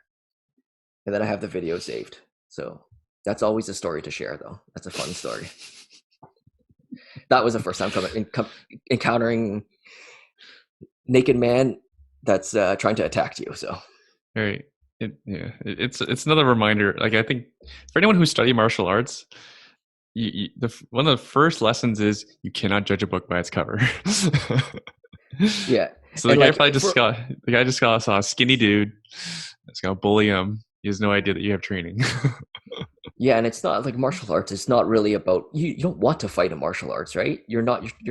And then I have the video saved. So that's always a story to share, though. That's a fun story. That was the first time encountering naked man that's trying to attack you. So, right, it's another reminder. Like, I think for anyone who study martial arts, one of the first lessons is you cannot judge a book by its cover. Yeah. So the guy just saw a skinny dude that's gonna bully him. He has no idea that you have training. Yeah, and it's not like martial arts. It's not really about you don't want to fight in martial arts, right? You're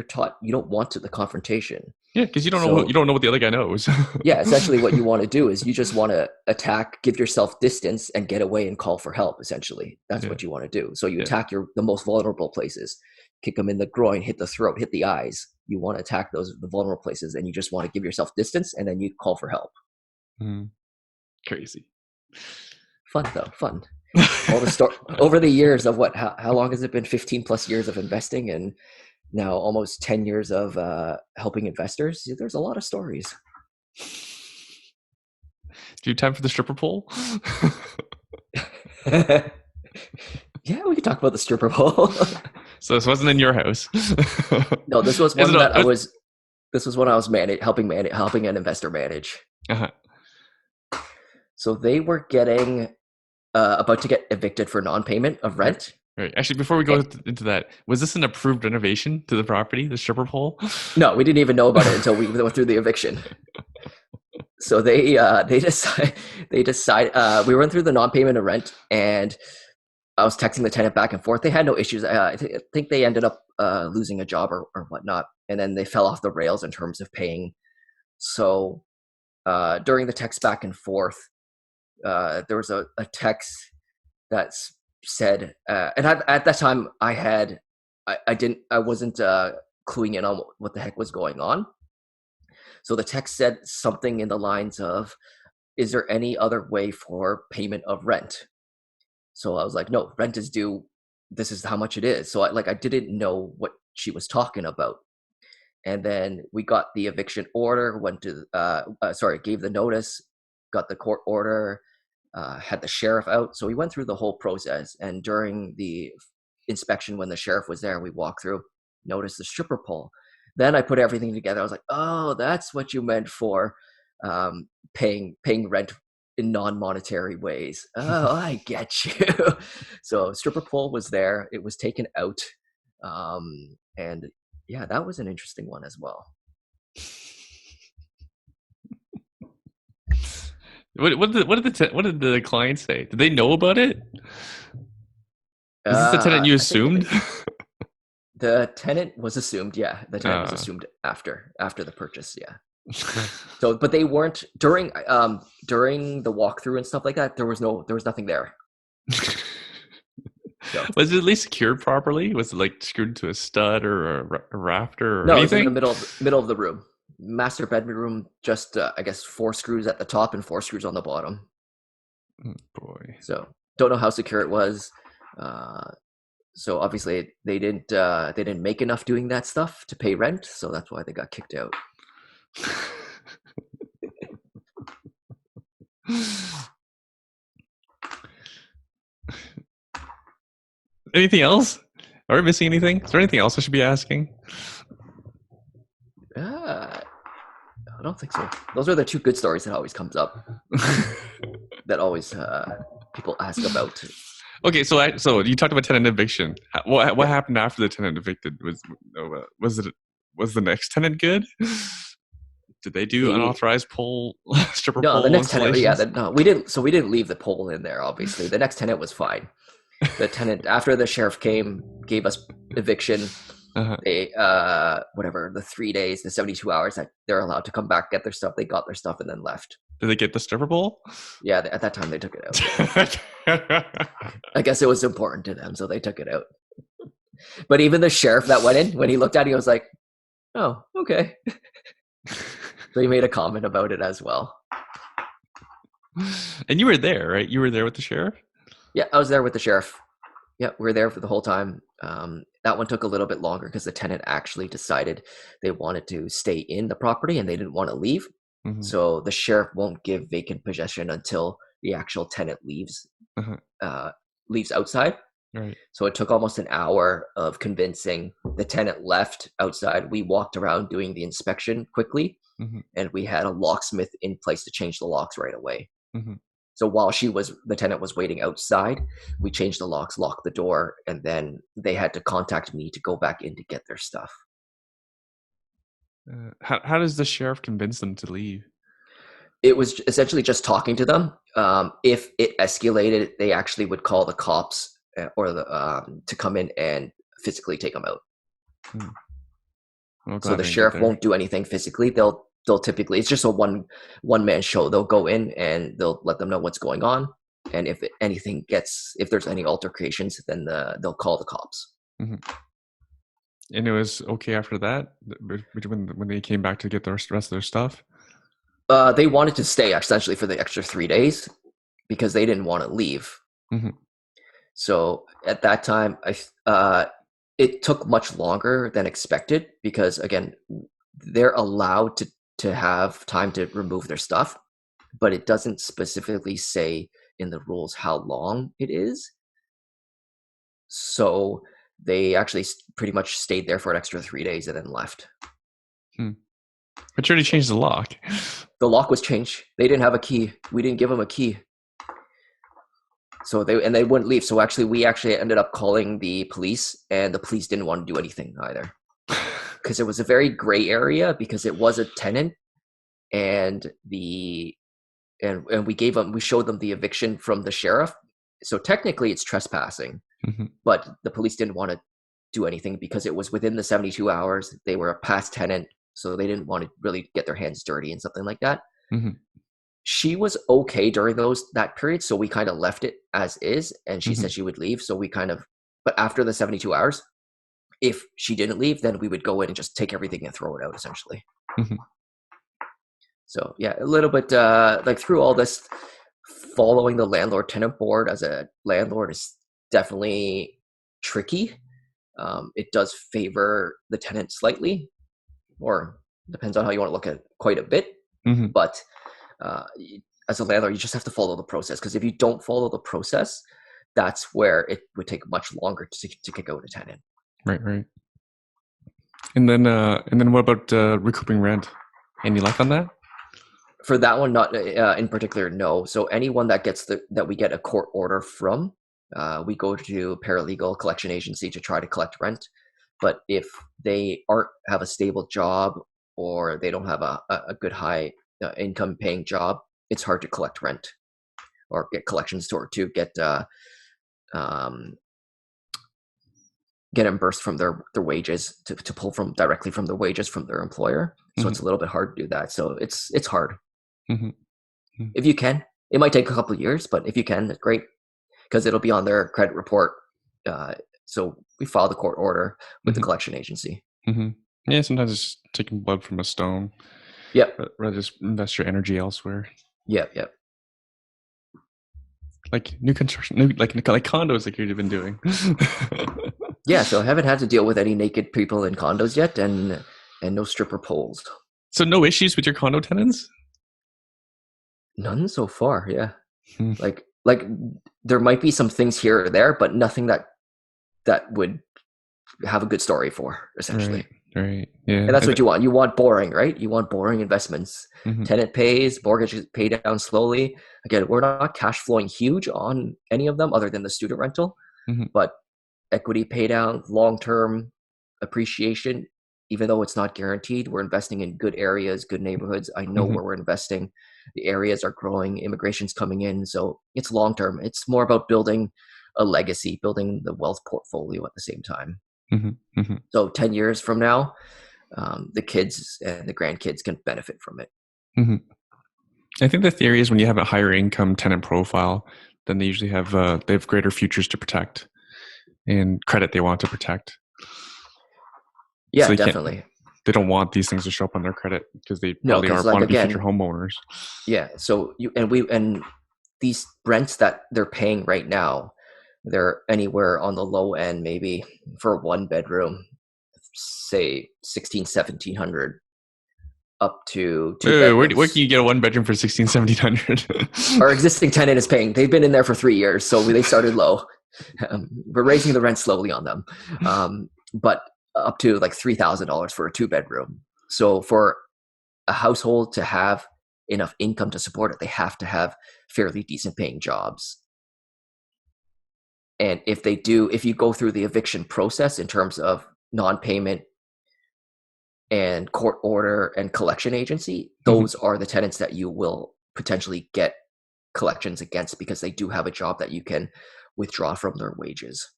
taught you don't want the confrontation. Yeah, because you So don't know what the other guy knows. yeah, essentially what you want to do is you just want to attack, give yourself distance, and get away and call for help. Essentially, that's Yeah, what you want to do. So you yeah. attack the most vulnerable places, kick them in the groin, hit the throat, hit the eyes. You want to attack the vulnerable places, and you just want to give yourself distance, and then you call for help. Crazy. Fun though, fun. All the story over the years of how long has it been? 15 plus years of investing, and now almost 10 years of helping investors. There's a lot of stories. Do you have time for the stripper pole? Yeah, we could talk about the stripper pole. So this wasn't in your house. No, this was Is one it that a, I was. This was when I was helping an investor manage. uh-huh. So they were getting about to get evicted for non-payment of rent. Right. Actually, before we go into that, was this an approved renovation to the property, the stripper pole? No, we didn't even know about it until we went through the eviction. So they decide we went through the non-payment of rent, and I was texting the tenant back and forth. They had no issues. I think they ended up losing a job or whatnot, and then they fell off the rails in terms of paying. So during the text back and forth, there was a text that said, and at that time I wasn't cluing in on what the heck was going on. So the text said something in the lines of, "Is there any other way for payment of rent?" So I was like, "No, rent is due. This is how much it is." So I didn't know what she was talking about. And then we got the eviction order, went to gave the notice, got the court order, had the sheriff out. So we went through the whole process. And during the inspection, when the sheriff was there, we walked through, noticed the stripper pole. Then I put everything together. I was like, "Oh, that's what you meant for paying rent in non-monetary ways. Oh, I get you." So stripper pole was there. It was taken out, and yeah, that was an interesting one as well. What did the client say? Did they know about it? Was this the tenant you I think assumed? the tenant was assumed. Yeah, the tenant was assumed after the purchase. Yeah. So, but they weren't during the walkthrough and stuff like that. There was nothing there. So, was it at least secured properly? Was it like screwed to a stud or a rafter or no, anything? it was in the middle of the room. Master bedroom, just I guess 4 screws at the top and 4 screws on the bottom. Oh, boy. So don't know how secure it was. So obviously they didn't make enough doing that stuff to pay rent, so that's why they got kicked out. Anything else? Are we missing anything? Is there anything else I should be asking? I don't think so. Those are the 2 good stories that always comes up. That always people ask about. Okay, so you talked about tenant eviction. What happened after the tenant evicted? Was the next tenant good? Did they do unauthorized stripper pole the next tenant, we didn't. So we didn't leave the pole in there. Obviously, the next tenant was fine. The tenant, after the sheriff came, gave us eviction. They whatever, the 3 days, the 72 hours that they're allowed to come back, get their stuff. They got their stuff and then left. Did they get the stripper pole? Yeah, at that time they took it out. I guess it was important to them, so they took it out. But even the sheriff that went in, when he looked at it, he was like, "Oh, okay." So he made a comment about it as well. And you were there, right? You were there with the sheriff? Yeah, I was there with the sheriff. Yeah, we were there for the whole time. That one took a little bit longer because the tenant actually decided they wanted to stay in the property and they didn't want to leave. Mm-hmm. So the sheriff won't give vacant possession until the actual tenant leaves outside. Right. So it took almost an hour of convincing. The tenant left outside. We walked around doing the inspection quickly, and we had a locksmith in place to change the locks right away. So while the tenant was waiting outside, we changed the locks, locked the door, and then they had to contact me to go back in to get their stuff. How does the sheriff convince them to leave? It was essentially just talking to them. If it escalated, they actually would call the cops or to come in and physically take them out. Well, So glad the I didn't get sheriff there. won't do anything physically. They'll typically, it's just a one man show. They'll go in and they'll let them know what's going on, and if there's any altercations, then they'll call the cops. Mm-hmm. And it was okay after that, when they came back to get the rest of their stuff. They wanted to stay essentially for the extra 3 days because they didn't want to leave. Mm-hmm. So at that time, it took much longer than expected because again, they're allowed to have time to remove their stuff, but it doesn't specifically say in the rules how long it is. So they actually pretty much stayed there for an extra 3 days and then left. But you already changed the lock. The lock was changed. They didn't have a key. We didn't give them a key. So they wouldn't leave. So we ended up calling the police, and the police didn't want to do anything either. Because it was a very gray area because it was a tenant, and we showed them the eviction from the sheriff. So technically it's trespassing, but the police didn't want to do anything because it was within the 72 hours. They were a past tenant, so they didn't want to really get their hands dirty and something like that. She was okay during that period, so we kind of left it as is, and she said she would leave. So but after the 72 hours, if she didn't leave, then we would go in and just take everything and throw it out, essentially. So yeah, a little bit like through all this, following the landlord-tenant board as a landlord is definitely tricky. It does favor the tenant slightly, or depends on how you want to look at it, quite a bit. But as a landlord, you just have to follow the process, because if you don't follow the process, that's where it would take much longer to kick out a tenant. Right. And then what about recouping rent? Any luck on that? For that one, not in particular, no. So anyone that we get a court order from, we go to paralegal collection agency to try to collect rent. But if they have a stable job, or they don't have a good high income paying job, it's hard to collect rent or get collections to get reimbursed from their wages, to pull directly from the wages from their employer. So it's a little bit hard to do that. So it's hard. If you can, it might take a couple of years, but if you can, that's great, because it'll be on their credit report. So we file the court order with the collection agency. Yeah, sometimes it's taking blood from a stone. Yep. Rather just invest your energy elsewhere. Yep. Like new construction, like condos, like you've been doing. Yeah, so I haven't had to deal with any naked people in condos yet, and no stripper poles. So no issues with your condo tenants? None so far. Yeah. Like there might be some things here or there, but nothing that would have a good story for, essentially. Right. Yeah. And that's what you want. You want boring, right? You want boring investments. Tenant pays, mortgage pay down slowly. Again, we're not cash flowing huge on any of them other than the student rental, but equity pay down, long-term appreciation, even though it's not guaranteed. We're investing in good areas, good neighborhoods. I know where we're investing. The areas are growing, immigration's coming in. So it's long-term. It's more about building a legacy, building the wealth portfolio at the same time. So 10 years from now, the kids and the grandkids can benefit from it. I think the theory is when you have a higher income tenant profile, then they usually have greater futures to protect and credit they want to protect. Yeah, so definitely. They don't want these things to show up on their credit because they probably want to be future homeowners. Yeah. So these rents that they're paying right now, they're anywhere on the low end, maybe for a 1-bedroom, say $1,600-1,700, up to 2 where can you get a 1-bedroom for $1,600-1,700? Our existing tenant is paying. They've been in there for 3 years, so they started low. We're raising the rent slowly on them, but up to like $3,000 for a 2-bedroom. So for a household to have enough income to support it, they have to have fairly decent paying jobs. And if you go through the eviction process in terms of non-payment and court order and collection agency, those are the tenants that you will potentially get collections against, because they do have a job that you can withdraw from their wages.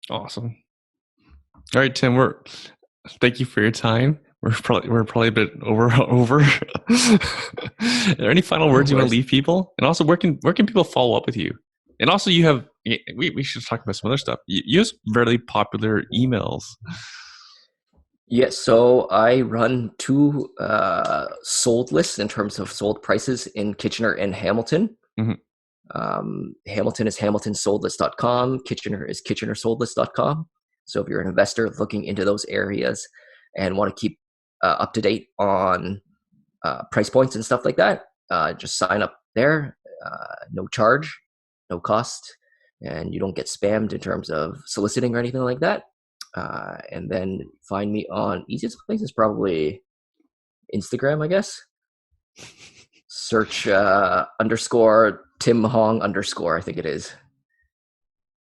Awesome. All right, Tim. Thank you for your time. We're probably a bit over. Are there any final No words you want to worries. leave people? And also, where can people follow up with you? And also, we should talk about some other stuff. You use very popular emails. Yes, so I run two sold lists in terms of sold prices in Kitchener and Hamilton. Mm-hmm. Hamilton is hamiltonsoldlist.com. Kitchener is kitchenersoldlist.com. So if you're an investor looking into those areas and want to keep up to date on price points and stuff like that, just sign up there. No charge, no cost, and you don't get spammed in terms of soliciting or anything like that. And then find me on easiest place is probably Instagram, I guess. Search underscore Tim Hong underscore, I think it is.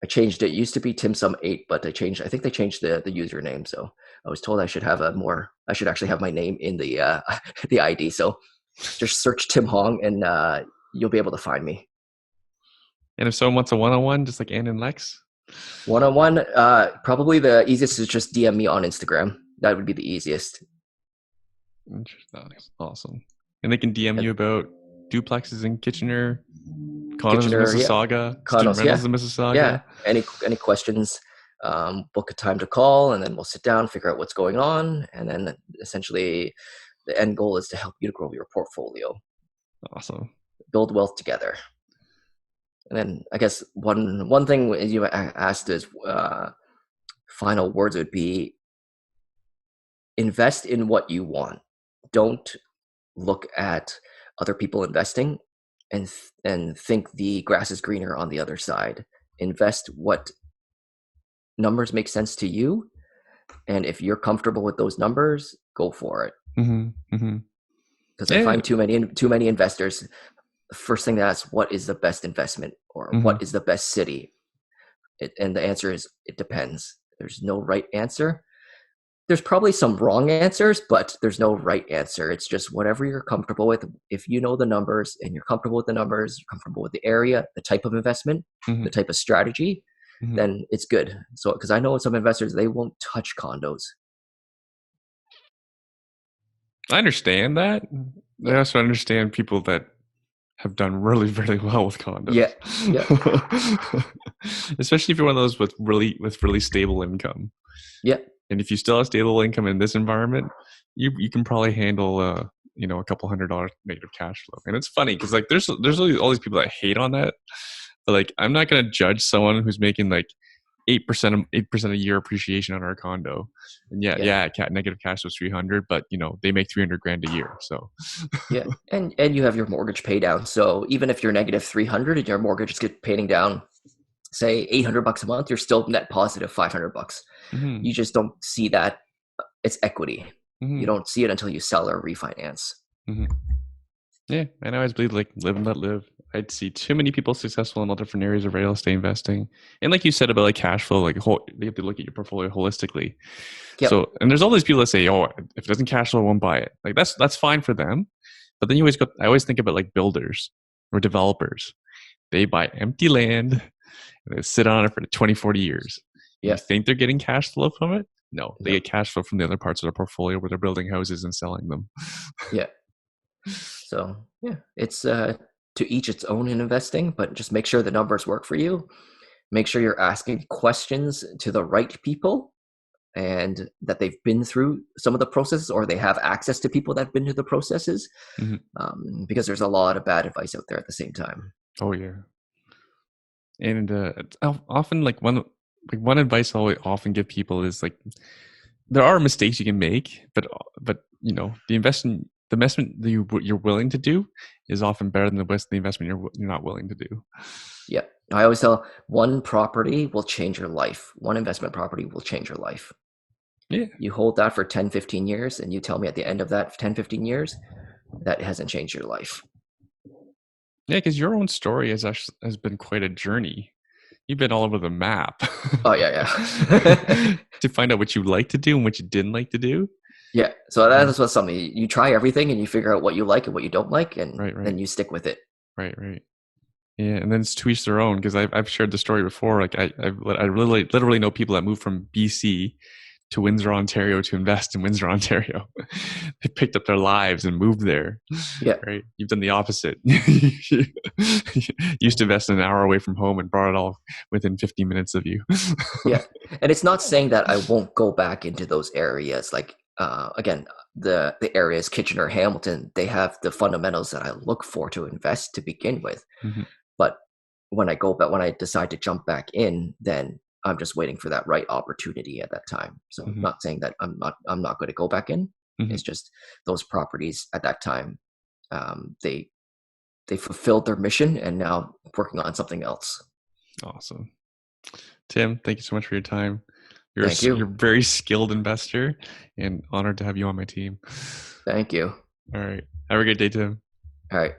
I changed it. It used to be TimSum8, but I think they changed the username. So I was told I should actually have my name in the the ID. So just search Tim Hong and you'll be able to find me. And if someone wants a one-on-one, just like Ann and Lex, One-on-one, probably the easiest is just DM me on Instagram. That would be the easiest. that's awesome. And they can DM you about duplexes in Kitchener, condos in Kitchener, yeah. Mississauga, student Condos, rentals yeah. in Mississauga. Yeah. Any questions? Book a time to call, and then we'll sit down, figure out what's going on, and then essentially the end goal is to help you to grow your portfolio. Awesome. Build wealth together. And then I guess one thing you asked is final words would be invest in what you want. Don't look at other people investing and think the grass is greener on the other side. Invest what numbers make sense to you, and if you're comfortable with those numbers, go for it. Because I find too many investors, the first thing they ask, what is the best investment, or what is the best city? And the answer is, it depends. There's no right answer. There's probably some wrong answers, but there's no right answer. It's just whatever you're comfortable with. If you know the numbers and you're comfortable with the numbers, you're comfortable with the area, the type of investment, the type of strategy, then it's good. So, because I know some investors, they won't touch condos. I understand that. I also understand people that have done really, really well with condos. Yeah. Especially if you're one of those with really stable income. Yeah. And if you still have stable income in this environment, you can probably handle a couple $100 negative cash flow. And it's funny because like there's all these people that hate on that, but like I'm not gonna judge someone who's making like 8% a year appreciation on our condo. And negative cash was 300, but they make 300 grand a year. So yeah, and you have your mortgage pay down. So even if you're negative 300 and your mortgage is paying down, say $800 a month, you're still net positive $500. You just don't see that. It's equity. You don't see it until you sell or refinance. Yeah, and I always believe like live and let live. I'd see too many people successful in all different areas of real estate investing, and like you said about like cash flow, like you have to look at your portfolio holistically. Yep. So, and there's all these people that say, "Oh, if it doesn't cash flow, I won't buy it." Like that's fine for them, but then I always think about like builders or developers. They buy empty land and they sit on it for 20, 40 years. Yeah. You think they're getting cash flow from it? No, they get cash flow from the other parts of their portfolio where they're building houses and selling them. Yeah. So yeah, it's to each its own in investing, but just make sure the numbers work for you. Make sure you're asking questions to the right people and that they've been through some of the processes, or they have access to people that have been through the processes, because there's a lot of bad advice out there at the same time. Oh yeah. And often like one advice I often give people is like, there are mistakes you can make, but the investment that you're willing to do is often better than the investment you're not willing to do. Yeah, I always tell, one property will change your life. One investment property will change your life. Yeah, you hold that for 10, 15 years, and you tell me at the end of that 10, 15 years that hasn't changed your life. Yeah, because your own story has been quite a journey. You've been all over the map. Oh yeah. To find out what you like to do and what you didn't like to do. Yeah, so that's what's something. You try everything and you figure out what you like and what you don't like, and then you stick with it. Right. Yeah, and then it's to each their own, because I've shared the story before. Like I literally know people that moved from BC to Windsor, Ontario to invest in Windsor, Ontario. They picked up their lives and moved there. Yeah. Right? You've done the opposite. You used to invest an hour away from home and brought it all within 15 minutes of you. Yeah. And it's not saying that I won't go back into those areas. Like, again, the areas, Kitchener, Hamilton, they have the fundamentals that I look for to invest to begin with. Mm-hmm. But when I decide to jump back in, then I'm just waiting for that right opportunity at that time. So I'm Mm-hmm. not saying that I'm not going to go back in. Mm-hmm. It's just those properties at that time, they fulfilled their mission, and now working on something else. Awesome. Tim, thank you so much for your time. Thank You're a you. very skilled investor, and honored to have you on my team. Thank you. All right. Have a great day, Tim. All right.